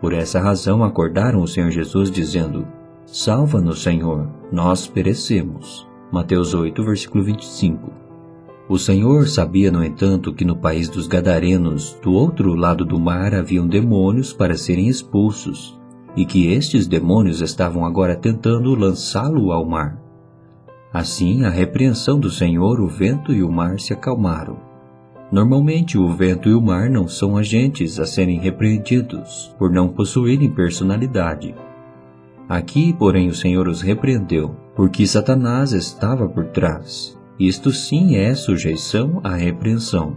Por essa razão acordaram o Senhor Jesus dizendo: Salva-nos, Senhor, nós perecemos. Mateus 8, versículo 25. O Senhor sabia, no entanto, que no país dos Gadarenos, do outro lado do mar, haviam demônios para serem expulsos, e que estes demônios estavam agora tentando lançá-lo ao mar. Assim, à repreensão do Senhor, o vento e o mar se acalmaram. Normalmente, o vento e o mar não são agentes a serem repreendidos, por não possuírem personalidade. Aqui, porém, o Senhor os repreendeu, porque Satanás estava por trás. Isto sim é sujeição à repreensão.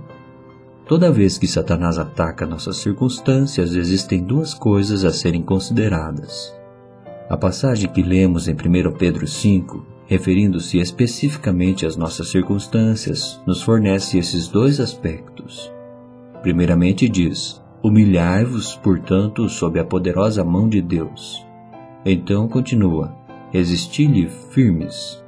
Toda vez que Satanás ataca nossas circunstâncias, existem duas coisas a serem consideradas. A passagem que lemos em 1 Pedro 5, referindo-se especificamente às nossas circunstâncias, nos fornece esses dois aspectos. Primeiramente diz: humilhai-vos, portanto, sob a poderosa mão de Deus. Então continua: resisti-lhe firmes.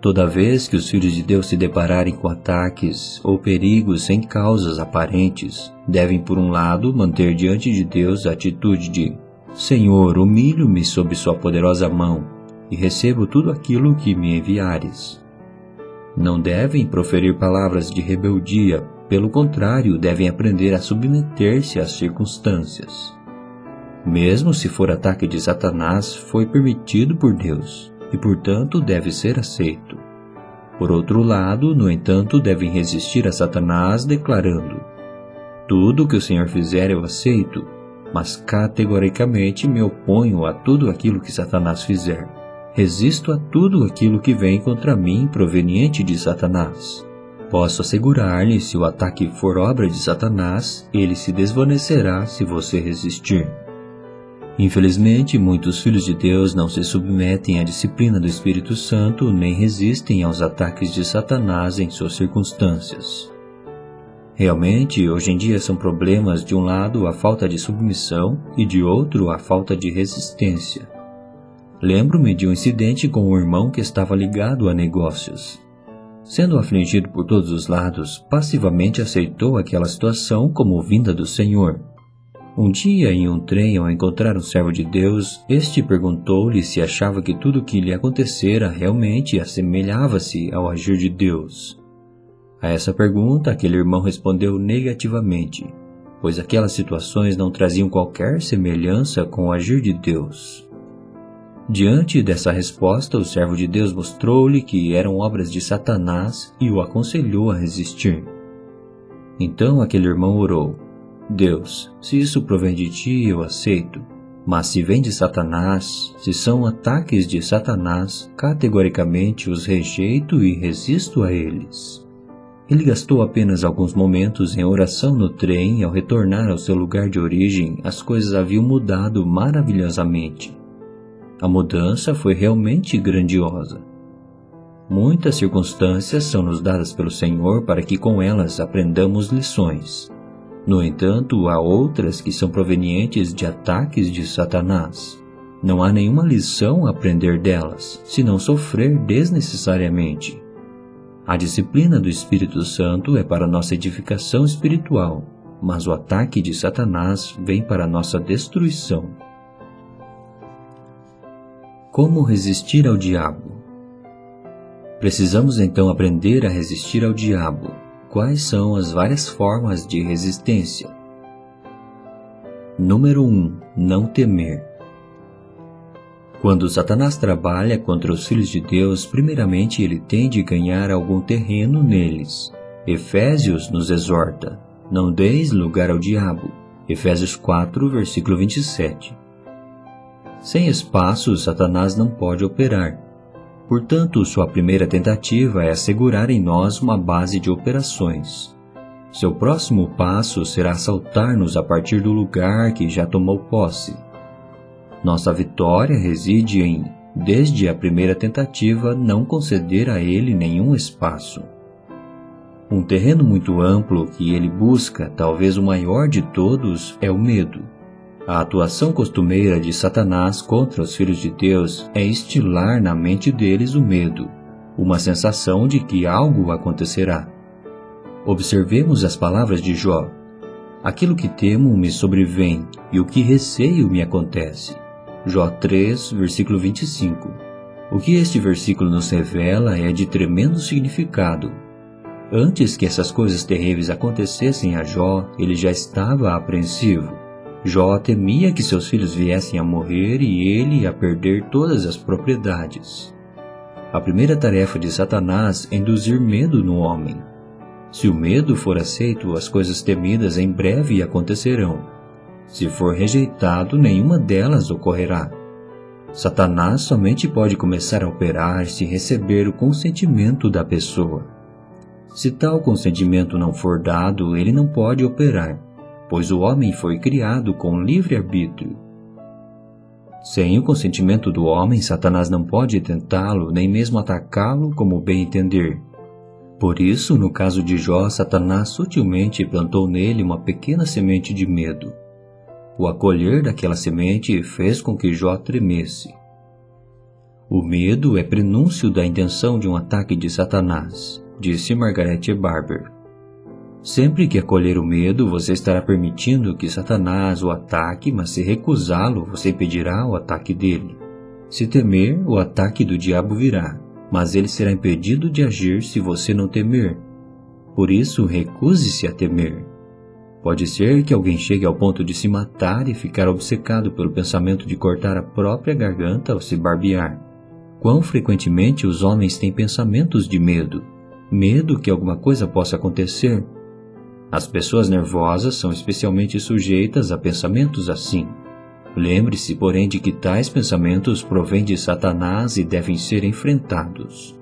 Toda vez que os filhos de Deus se depararem com ataques ou perigos sem causas aparentes, devem, por um lado, manter diante de Deus a atitude de: Senhor, humilho-me sob sua poderosa mão, e recebo tudo aquilo que me enviares. Não devem proferir palavras de rebeldia, pelo contrário, devem aprender a submeter-se às circunstâncias. Mesmo se for ataque de Satanás, foi permitido por Deus, e portanto deve ser aceito. Por outro lado, no entanto, devem resistir a Satanás declarando: tudo o que o Senhor fizer eu aceito, mas categoricamente me oponho a tudo aquilo que Satanás fizer. Resisto a tudo aquilo que vem contra mim proveniente de Satanás. Posso assegurar-lhe, se o ataque for obra de Satanás, ele se desvanecerá se você resistir. Infelizmente, muitos filhos de Deus não se submetem à disciplina do Espírito Santo nem resistem aos ataques de Satanás em suas circunstâncias. Realmente, hoje em dia são problemas de um lado a falta de submissão e de outro a falta de resistência. Lembro-me de um incidente com um irmão que estava ligado a negócios. Sendo afligido por todos os lados, passivamente aceitou aquela situação como vinda do Senhor. Um dia, em um trem, ao encontrar um servo de Deus, este perguntou-lhe se achava que tudo o que lhe acontecera realmente assemelhava-se ao agir de Deus. A essa pergunta, aquele irmão respondeu negativamente, pois aquelas situações não traziam qualquer semelhança com o agir de Deus. Diante dessa resposta, o servo de Deus mostrou-lhe que eram obras de Satanás e o aconselhou a resistir. Então aquele irmão orou: Deus, se isso provém de ti, eu aceito. Mas se vem de Satanás, se são ataques de Satanás, categoricamente os rejeito e resisto a eles. Ele gastou apenas alguns momentos em oração no trem e ao retornar ao seu lugar de origem, as coisas haviam mudado maravilhosamente. A mudança foi realmente grandiosa. Muitas circunstâncias são nos dadas pelo Senhor para que com elas aprendamos lições. No entanto, há outras que são provenientes de ataques de Satanás. Não há nenhuma lição a aprender delas, senão sofrer desnecessariamente. A disciplina do Espírito Santo é para nossa edificação espiritual, mas o ataque de Satanás vem para nossa destruição. Como resistir ao diabo? Precisamos então aprender a resistir ao diabo. Quais são as várias formas de resistência? Número 1. Não temer. Quando Satanás trabalha contra os filhos de Deus, primeiramente ele tem de ganhar algum terreno neles. Efésios nos exorta: não deis lugar ao diabo. Efésios 4, versículo 27. Sem espaço, Satanás não pode operar. Portanto, sua primeira tentativa é assegurar em nós uma base de operações. Seu próximo passo será assaltar-nos a partir do lugar que já tomou posse. Nossa vitória reside em, desde a primeira tentativa, não conceder a ele nenhum espaço. Um terreno muito amplo que ele busca, talvez o maior de todos, é o medo. A atuação costumeira de Satanás contra os filhos de Deus é instilar na mente deles o medo, uma sensação de que algo acontecerá. Observemos as palavras de Jó: aquilo que temo me sobrevém, e o que receio me acontece. Jó 3, versículo 25. O que este versículo nos revela é de tremendo significado. Antes que essas coisas terríveis acontecessem a Jó, ele já estava apreensivo. Jó temia que seus filhos viessem a morrer e ele a perder todas as propriedades. A primeira tarefa de Satanás é induzir medo no homem. Se o medo for aceito, as coisas temidas em breve acontecerão. Se for rejeitado, nenhuma delas ocorrerá. Satanás somente pode começar a operar se receber o consentimento da pessoa. Se tal consentimento não for dado, ele não pode operar, pois o homem foi criado com livre-arbítrio. Sem o consentimento do homem, Satanás não pode tentá-lo, nem mesmo atacá-lo como bem entender. Por isso, no caso de Jó, Satanás sutilmente plantou nele uma pequena semente de medo. O acolher daquela semente fez com que Jó tremesse. O medo é prenúncio da intenção de um ataque de Satanás, disse Margaret Barber. Sempre que acolher o medo, você estará permitindo que Satanás o ataque, mas se recusá-lo, você impedirá o ataque dele. Se temer, o ataque do diabo virá, mas ele será impedido de agir se você não temer. Por isso, recuse-se a temer. Pode ser que alguém chegue ao ponto de se matar e ficar obcecado pelo pensamento de cortar a própria garganta ao se barbear. Quão frequentemente os homens têm pensamentos de medo? Medo que alguma coisa possa acontecer? As pessoas nervosas são especialmente sujeitas a pensamentos assim. Lembre-se, porém, de que tais pensamentos provêm de Satanás e devem ser enfrentados.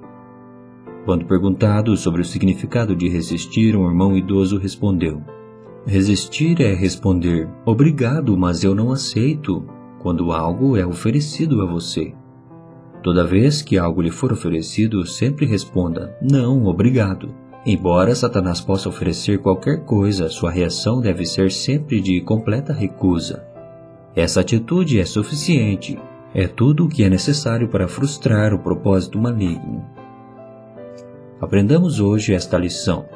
Quando perguntado sobre o significado de resistir, um irmão idoso respondeu: resistir é responder, obrigado, mas eu não aceito, quando algo é oferecido a você. Toda vez que algo lhe for oferecido, sempre responda, não, obrigado. Embora Satanás possa oferecer qualquer coisa, sua reação deve ser sempre de completa recusa. Essa atitude é suficiente, é tudo o que é necessário para frustrar o propósito maligno. Aprendamos hoje esta lição.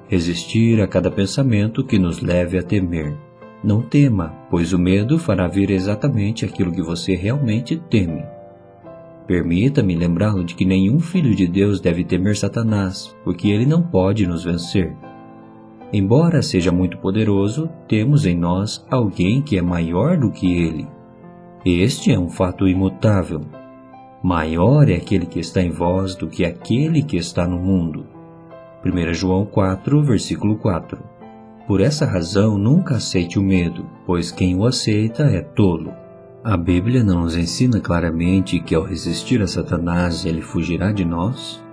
Resistir a cada pensamento que nos leve a temer. Não tema, pois o medo fará vir exatamente aquilo que você realmente teme. Permita-me lembrá-lo de que nenhum filho de Deus deve temer Satanás, porque ele não pode nos vencer. Embora seja muito poderoso, temos em nós alguém que é maior do que ele. Este é um fato imutável. Maior é aquele que está em vós do que aquele que está no mundo. 1 João 4, versículo 4. Por essa razão, nunca aceite o medo, pois quem o aceita é tolo. A Bíblia não nos ensina claramente que ao resistir a Satanás ele fugirá de nós?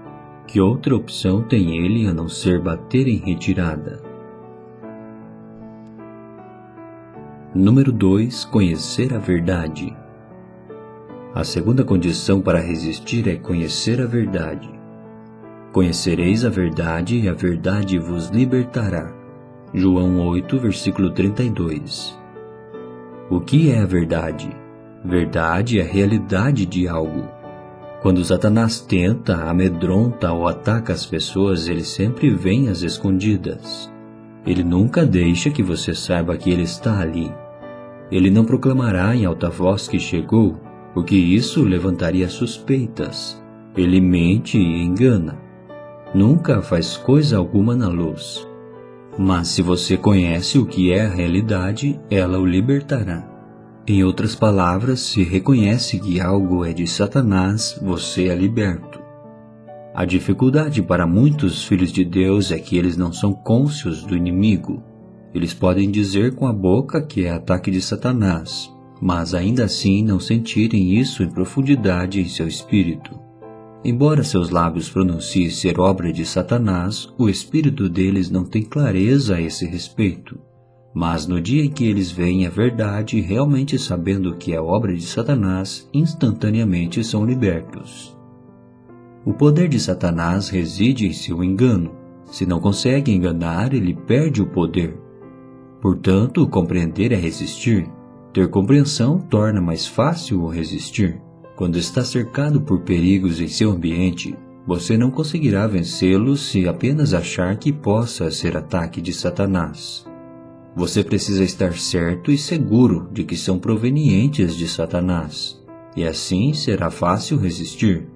Que outra opção tem ele a não ser bater em retirada? Número 2. Conhecer a verdade. A segunda condição para resistir é conhecer a verdade. Conhecereis a verdade e a verdade vos libertará. João 8, versículo 32. O que é a verdade? Verdade é a realidade de algo. Quando Satanás tenta, amedronta ou ataca as pessoas, ele sempre vem às escondidas. Ele nunca deixa que você saiba que ele está ali. Ele não proclamará em alta voz que chegou, porque isso levantaria suspeitas. Ele mente e engana. Nunca faz coisa alguma na luz. Mas se você conhece o que é a realidade, ela o libertará. Em outras palavras, se reconhece que algo é de Satanás, você é liberto. A dificuldade para muitos filhos de Deus é que eles não são cônscios do inimigo. Eles podem dizer com a boca que é ataque de Satanás, mas ainda assim não sentirem isso em profundidade em seu espírito. Embora seus lábios pronunciem ser obra de Satanás, o espírito deles não tem clareza a esse respeito. Mas no dia em que eles veem a verdade, realmente sabendo que é obra de Satanás, instantaneamente são libertos. O poder de Satanás reside em seu engano. Se não consegue enganar, ele perde o poder. Portanto, compreender é resistir. Ter compreensão torna mais fácil o resistir. Quando está cercado por perigos em seu ambiente, você não conseguirá vencê-los se apenas achar que possa ser ataque de Satanás. Você precisa estar certo e seguro de que são provenientes de Satanás, e assim será fácil resistir.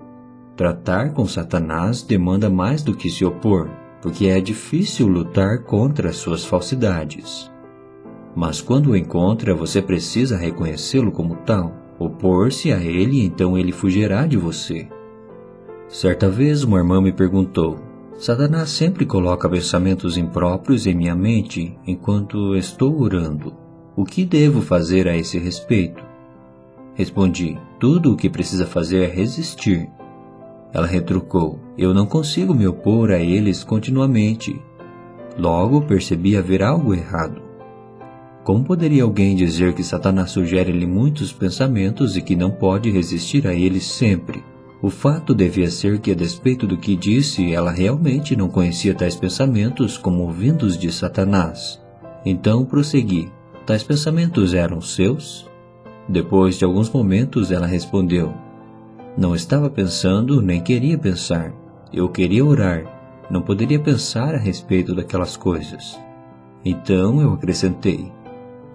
Tratar com Satanás demanda mais do que se opor, porque é difícil lutar contra suas falsidades. Mas quando o encontra, você precisa reconhecê-lo como tal, opor-se a ele e então ele fugirá de você. Certa vez uma irmã me perguntou: Satanás sempre coloca pensamentos impróprios em minha mente enquanto estou orando. O que devo fazer a esse respeito? Respondi: tudo o que precisa fazer é resistir. Ela retrucou: eu não consigo me opor a eles continuamente. Logo percebi haver algo errado. Como poderia alguém dizer que Satanás sugere-lhe muitos pensamentos e que não pode resistir a eles sempre? O fato devia ser que, a despeito do que disse, ela realmente não conhecia tais pensamentos como vindos de Satanás. Então prossegui: tais pensamentos eram seus? Depois de alguns momentos ela respondeu: não estava pensando nem queria pensar. Eu queria orar. Não poderia pensar a respeito daquelas coisas. Então eu acrescentei: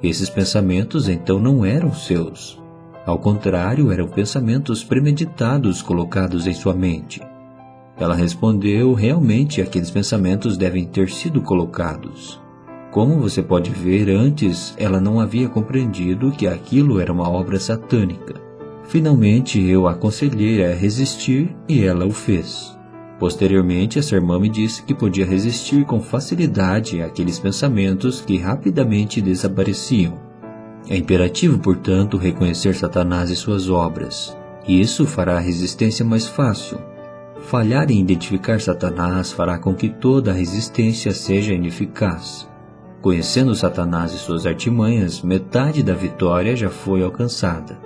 esses pensamentos então não eram seus. Ao contrário, eram pensamentos premeditados colocados em sua mente. Ela respondeu: realmente aqueles pensamentos devem ter sido colocados. Como você pode ver, antes ela não havia compreendido que aquilo era uma obra satânica. Finalmente eu a aconselhei a resistir e ela o fez. Posteriormente, essa irmã me disse que podia resistir com facilidade àqueles pensamentos que rapidamente desapareciam. É imperativo, portanto, reconhecer Satanás e suas obras, e isso fará a resistência mais fácil. Falhar em identificar Satanás fará com que toda a resistência seja ineficaz. Conhecendo Satanás e suas artimanhas, metade da vitória já foi alcançada.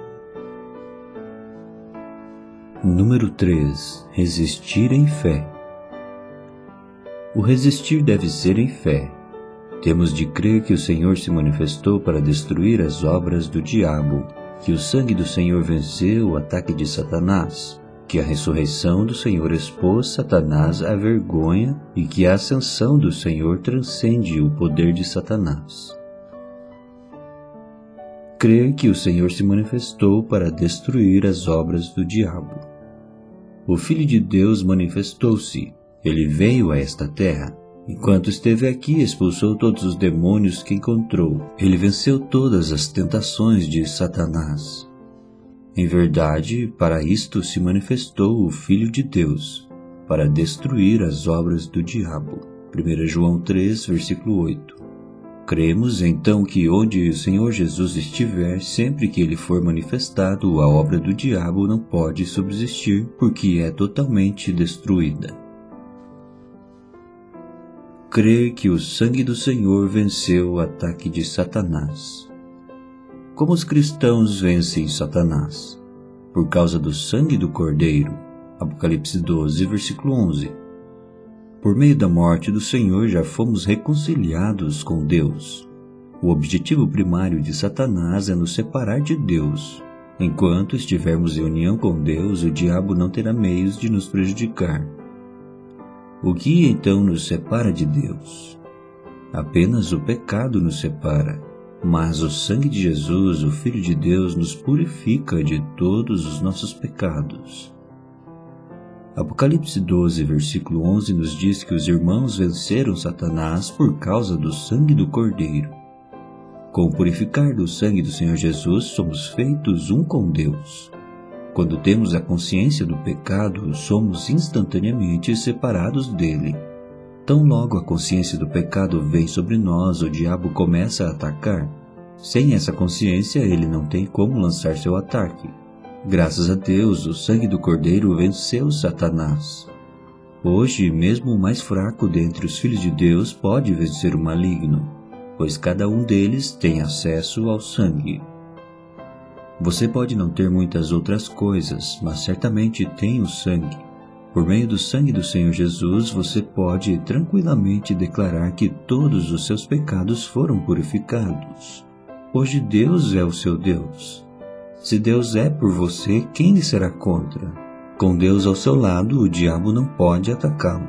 Número 3. Resistir em fé. O resistir deve ser em fé. Temos de crer que o Senhor se manifestou para destruir as obras do diabo, que o sangue do Senhor venceu o ataque de Satanás, que a ressurreição do Senhor expôs Satanás à vergonha e que a ascensão do Senhor transcende o poder de Satanás. Crer que o Senhor se manifestou para destruir as obras do diabo. O Filho de Deus manifestou-se. Ele veio a esta terra. Enquanto esteve aqui, expulsou todos os demônios que encontrou. Ele venceu todas as tentações de Satanás. Em verdade, para isto se manifestou o Filho de Deus, para destruir as obras do diabo. 1 João 3, versículo 8. Cremos, então, que onde o Senhor Jesus estiver, sempre que ele for manifestado, a obra do diabo não pode subsistir, porque é totalmente destruída. Crer que o sangue do Senhor venceu o ataque de Satanás. Como os cristãos vencem Satanás? Por causa do sangue do Cordeiro. Apocalipse 12, versículo 11. Por meio da morte do Senhor já fomos reconciliados com Deus. O objetivo primário de Satanás é nos separar de Deus. Enquanto estivermos em união com Deus, o diabo não terá meios de nos prejudicar. O que então nos separa de Deus? Apenas o pecado nos separa, mas o sangue de Jesus, o Filho de Deus, nos purifica de todos os nossos pecados. Apocalipse 12, versículo 11 nos diz que os irmãos venceram Satanás por causa do sangue do Cordeiro. Com o purificar do sangue do Senhor Jesus, somos feitos um com Deus. Quando temos a consciência do pecado, somos instantaneamente separados dele. Tão logo a consciência do pecado vem sobre nós, o diabo começa a atacar. Sem essa consciência, ele não tem como lançar seu ataque. Graças a Deus, o sangue do Cordeiro venceu Satanás. Hoje, mesmo o mais fraco dentre os filhos de Deus pode vencer o maligno, pois cada um deles tem acesso ao sangue. Você pode não ter muitas outras coisas, mas certamente tem o sangue. Por meio do sangue do Senhor Jesus, você pode tranquilamente declarar que todos os seus pecados foram purificados. Hoje Deus é o seu Deus. Se Deus é por você, quem lhe será contra? Com Deus ao seu lado, o diabo não pode atacá-lo.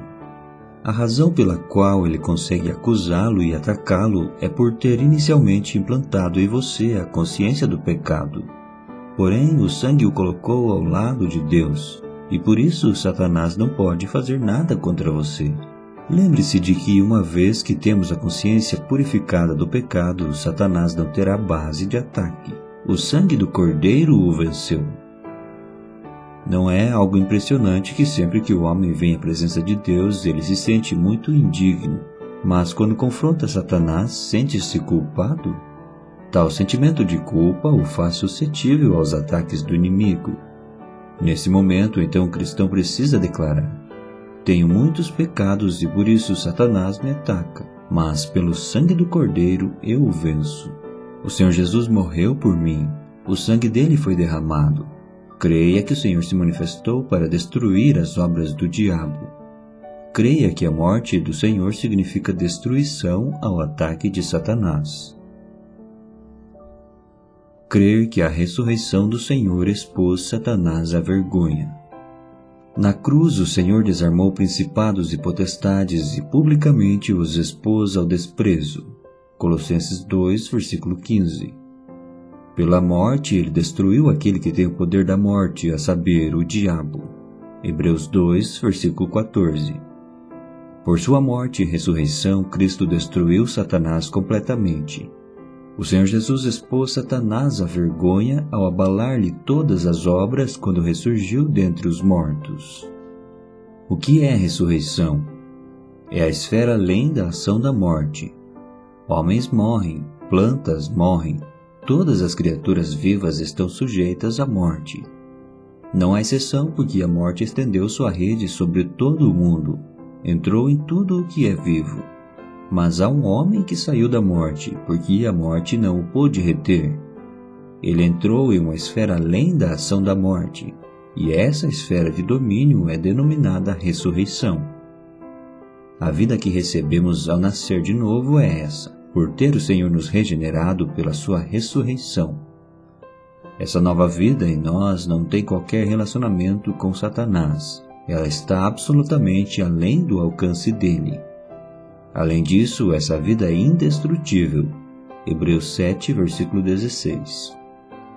A razão pela qual ele consegue acusá-lo e atacá-lo é por ter inicialmente implantado em você a consciência do pecado. Porém, o sangue o colocou ao lado de Deus, e por isso Satanás não pode fazer nada contra você. Lembre-se de que uma vez que temos a consciência purificada do pecado, Satanás não terá base de ataque. O sangue do Cordeiro o venceu. Não é algo impressionante que sempre que o homem vem à presença de Deus, ele se sente muito indigno, mas quando confronta Satanás, sente-se culpado? Tal sentimento de culpa o faz suscetível aos ataques do inimigo. Nesse momento, então, o cristão precisa declarar: tenho muitos pecados e por isso Satanás me ataca, mas pelo sangue do Cordeiro eu o venço. O Senhor Jesus morreu por mim, o sangue dele foi derramado. Creia que o Senhor se manifestou para destruir as obras do diabo. Creia que a morte do Senhor significa destruição ao ataque de Satanás. Crer que a ressurreição do Senhor expôs Satanás à vergonha. Na cruz, o Senhor desarmou principados e potestades e publicamente os expôs ao desprezo. Colossenses 2, versículo 15. Pela morte, ele destruiu aquele que tem o poder da morte, a saber, o diabo. Hebreus 2, versículo 14. Por sua morte e ressurreição, Cristo destruiu Satanás completamente. O Senhor Jesus expôs Satanás à vergonha ao abalar-lhe todas as obras quando ressurgiu dentre os mortos. O que é ressurreição? É a esfera além da ação da morte. Homens morrem, plantas morrem, todas as criaturas vivas estão sujeitas à morte. Não há exceção, porque a morte estendeu sua rede sobre todo o mundo, entrou em tudo o que é vivo. Mas há um homem que saiu da morte, porque a morte não o pôde reter. Ele entrou em uma esfera além da ação da morte, e essa esfera de domínio é denominada ressurreição. A vida que recebemos ao nascer de novo é essa, por ter o Senhor nos regenerado pela sua ressurreição. Essa nova vida em nós não tem qualquer relacionamento com Satanás. Ela está absolutamente além do alcance dele. Além disso, essa vida é indestrutível. Hebreus 7, versículo 16.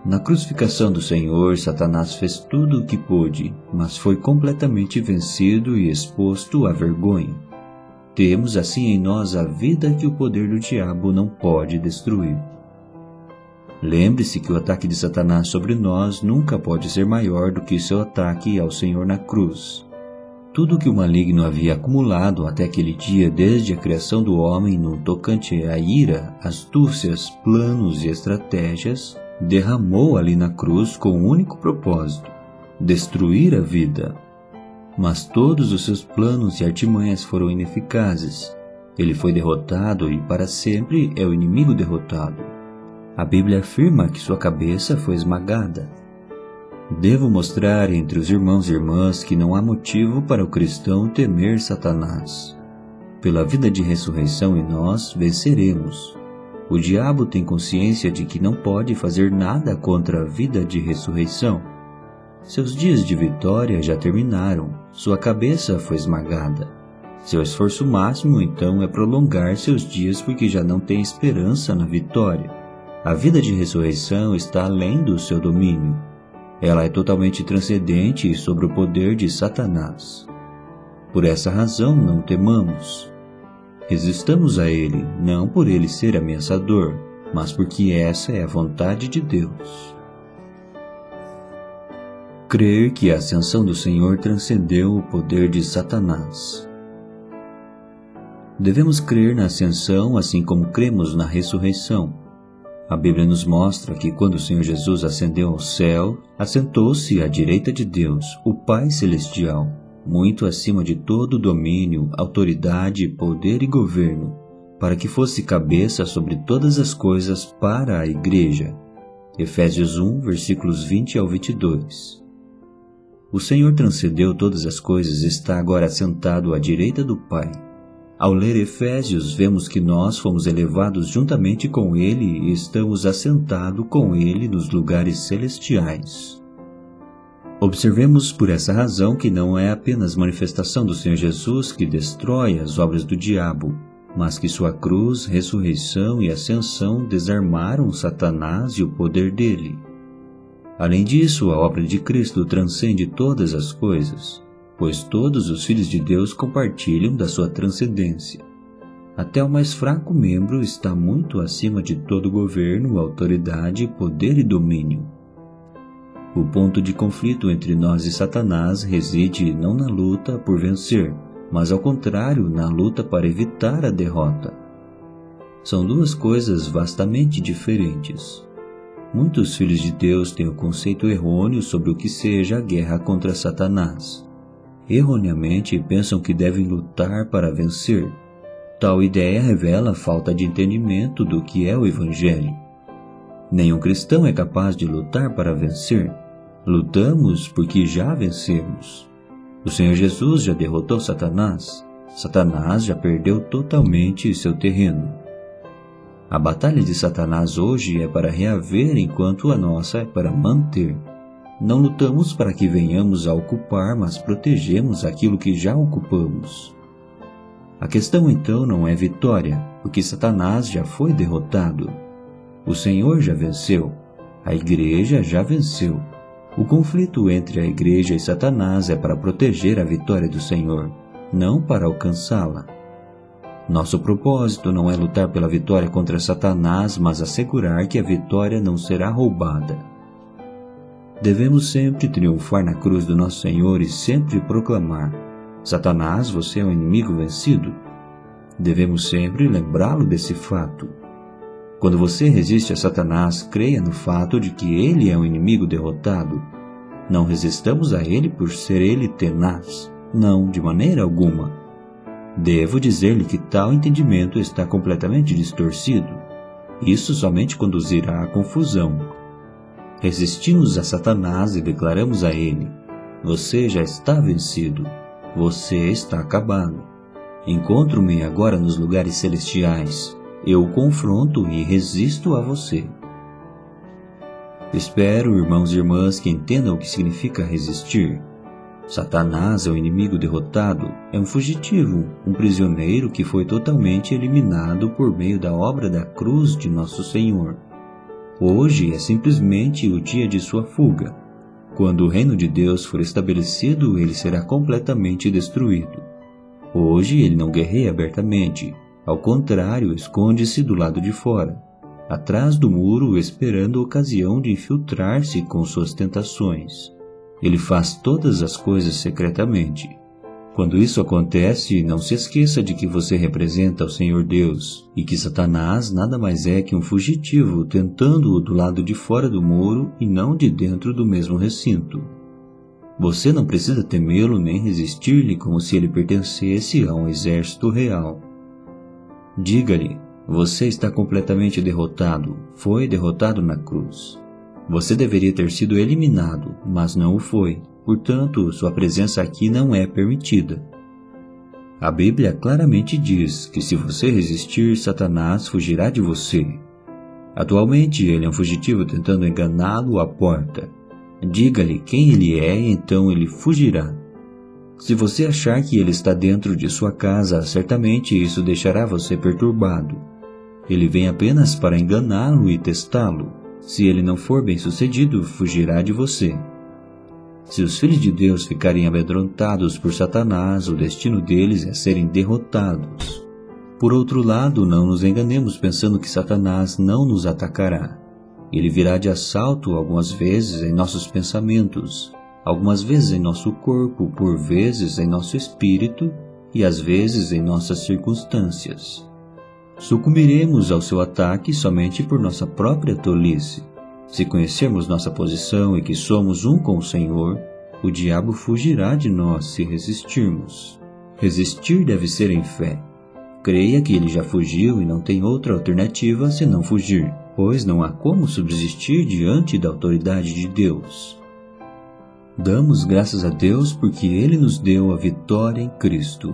Na crucificação do Senhor, Satanás fez tudo o que pôde, mas foi completamente vencido e exposto à vergonha. Temos assim em nós a vida que o poder do diabo não pode destruir. Lembre-se que o ataque de Satanás sobre nós nunca pode ser maior do que seu ataque ao Senhor na cruz. Tudo que o maligno havia acumulado até aquele dia, desde a criação do homem, no tocante à ira, astúcias, planos e estratégias, derramou ali na cruz com um único propósito: destruir a vida. Mas todos os seus planos e artimanhas foram ineficazes. Ele foi derrotado e para sempre é o inimigo derrotado. A Bíblia afirma que sua cabeça foi esmagada. Devo mostrar entre os irmãos e irmãs que não há motivo para o cristão temer Satanás. Pela vida de ressurreição em nós, venceremos. O diabo tem consciência de que não pode fazer nada contra a vida de ressurreição. Seus dias de vitória já terminaram, sua cabeça foi esmagada. Seu esforço máximo, então, é prolongar seus dias porque já não tem esperança na vitória. A vida de ressurreição está além do seu domínio. Ela é totalmente transcendente e sobre o poder de Satanás. Por essa razão, não temamos. Resistamos a ele, não por ele ser ameaçador, mas porque essa é a vontade de Deus. Crer que a ascensão do Senhor transcendeu o poder de Satanás. Devemos crer na ascensão assim como cremos na ressurreição. A Bíblia nos mostra que quando o Senhor Jesus ascendeu ao céu, assentou-se à direita de Deus, o Pai Celestial, muito acima de todo domínio, autoridade, poder e governo, para que fosse cabeça sobre todas as coisas para a Igreja. Efésios 1, versículos 20 ao 22. O Senhor transcendeu todas as coisas e está agora assentado à direita do Pai. Ao ler Efésios, vemos que nós fomos elevados juntamente com Ele e estamos assentados com Ele nos lugares celestiais. Observemos por essa razão que não é apenas manifestação do Senhor Jesus que destrói as obras do diabo, mas que sua cruz, ressurreição e ascensão desarmaram Satanás e o poder dele. Além disso, a obra de Cristo transcende todas as coisas, pois todos os filhos de Deus compartilham da sua transcendência. Até o mais fraco membro está muito acima de todo governo, autoridade, poder e domínio. O ponto de conflito entre nós e Satanás reside não na luta por vencer, mas ao contrário, na luta para evitar a derrota. São duas coisas vastamente diferentes. Muitos filhos de Deus têm o conceito errôneo sobre o que seja a guerra contra Satanás. Erroneamente pensam que devem lutar para vencer. Tal ideia revela a falta de entendimento do que é o Evangelho. Nenhum cristão é capaz de lutar para vencer. Lutamos porque já vencemos. O Senhor Jesus já derrotou Satanás. Satanás já perdeu totalmente seu terreno. A batalha de Satanás hoje é para reaver, enquanto a nossa é para manter. Não lutamos para que venhamos a ocupar, mas protegemos aquilo que já ocupamos. A questão então não é vitória, porque Satanás já foi derrotado. O Senhor já venceu. A Igreja já venceu. O conflito entre a Igreja e Satanás é para proteger a vitória do Senhor, não para alcançá-la. Nosso propósito não é lutar pela vitória contra Satanás, mas assegurar que a vitória não será roubada. Devemos sempre triunfar na cruz do nosso Senhor e sempre proclamar: Satanás, você é um inimigo vencido. Devemos sempre lembrá-lo desse fato. Quando você resiste a Satanás, creia no fato de que ele é um inimigo derrotado. Não resistamos a ele por ser ele tenaz. Não, de maneira alguma. Devo dizer-lhe que tal entendimento está completamente distorcido. Isso somente conduzirá à confusão. Resistimos a Satanás e declaramos a ele: você já está vencido. Você está acabado. Encontro-me agora nos lugares celestiais. Eu o confronto e resisto a você. Espero, irmãos e irmãs, que entendam o que significa resistir. Satanás é um inimigo derrotado, é um fugitivo, um prisioneiro que foi totalmente eliminado por meio da obra da cruz de nosso Senhor. Hoje é simplesmente o dia de sua fuga. Quando o reino de Deus for estabelecido, ele será completamente destruído. Hoje ele não guerreia abertamente, ao contrário, esconde-se do lado de fora, atrás do muro, esperando a ocasião de infiltrar-se com suas tentações. Ele faz todas as coisas secretamente. Quando isso acontece, não se esqueça de que você representa o Senhor Deus e que Satanás nada mais é que um fugitivo tentando-o do lado de fora do muro e não de dentro do mesmo recinto. Você não precisa temê-lo nem resistir-lhe como se ele pertencesse a um exército real. Diga-lhe: você está completamente derrotado, foi derrotado na cruz. Você deveria ter sido eliminado, mas não o foi. Portanto, sua presença aqui não é permitida. A Bíblia claramente diz que se você resistir, Satanás fugirá de você. Atualmente, ele é um fugitivo tentando enganá-lo à porta. Diga-lhe quem ele é e então ele fugirá. Se você achar que ele está dentro de sua casa, certamente isso deixará você perturbado. Ele vem apenas para enganá-lo e testá-lo. Se ele não for bem-sucedido, fugirá de você. Se os filhos de Deus ficarem amedrontados por Satanás, o destino deles é serem derrotados. Por outro lado, não nos enganemos pensando que Satanás não nos atacará. Ele virá de assalto algumas vezes em nossos pensamentos, algumas vezes em nosso corpo, por vezes em nosso espírito e às vezes em nossas circunstâncias. Sucumbiremos ao seu ataque somente por nossa própria tolice. Se conhecermos nossa posição e que somos um com o Senhor, o diabo fugirá de nós se resistirmos. Resistir deve ser em fé. Creia que ele já fugiu e não tem outra alternativa senão fugir, pois não há como subsistir diante da autoridade de Deus. Damos graças a Deus porque Ele nos deu a vitória em Cristo.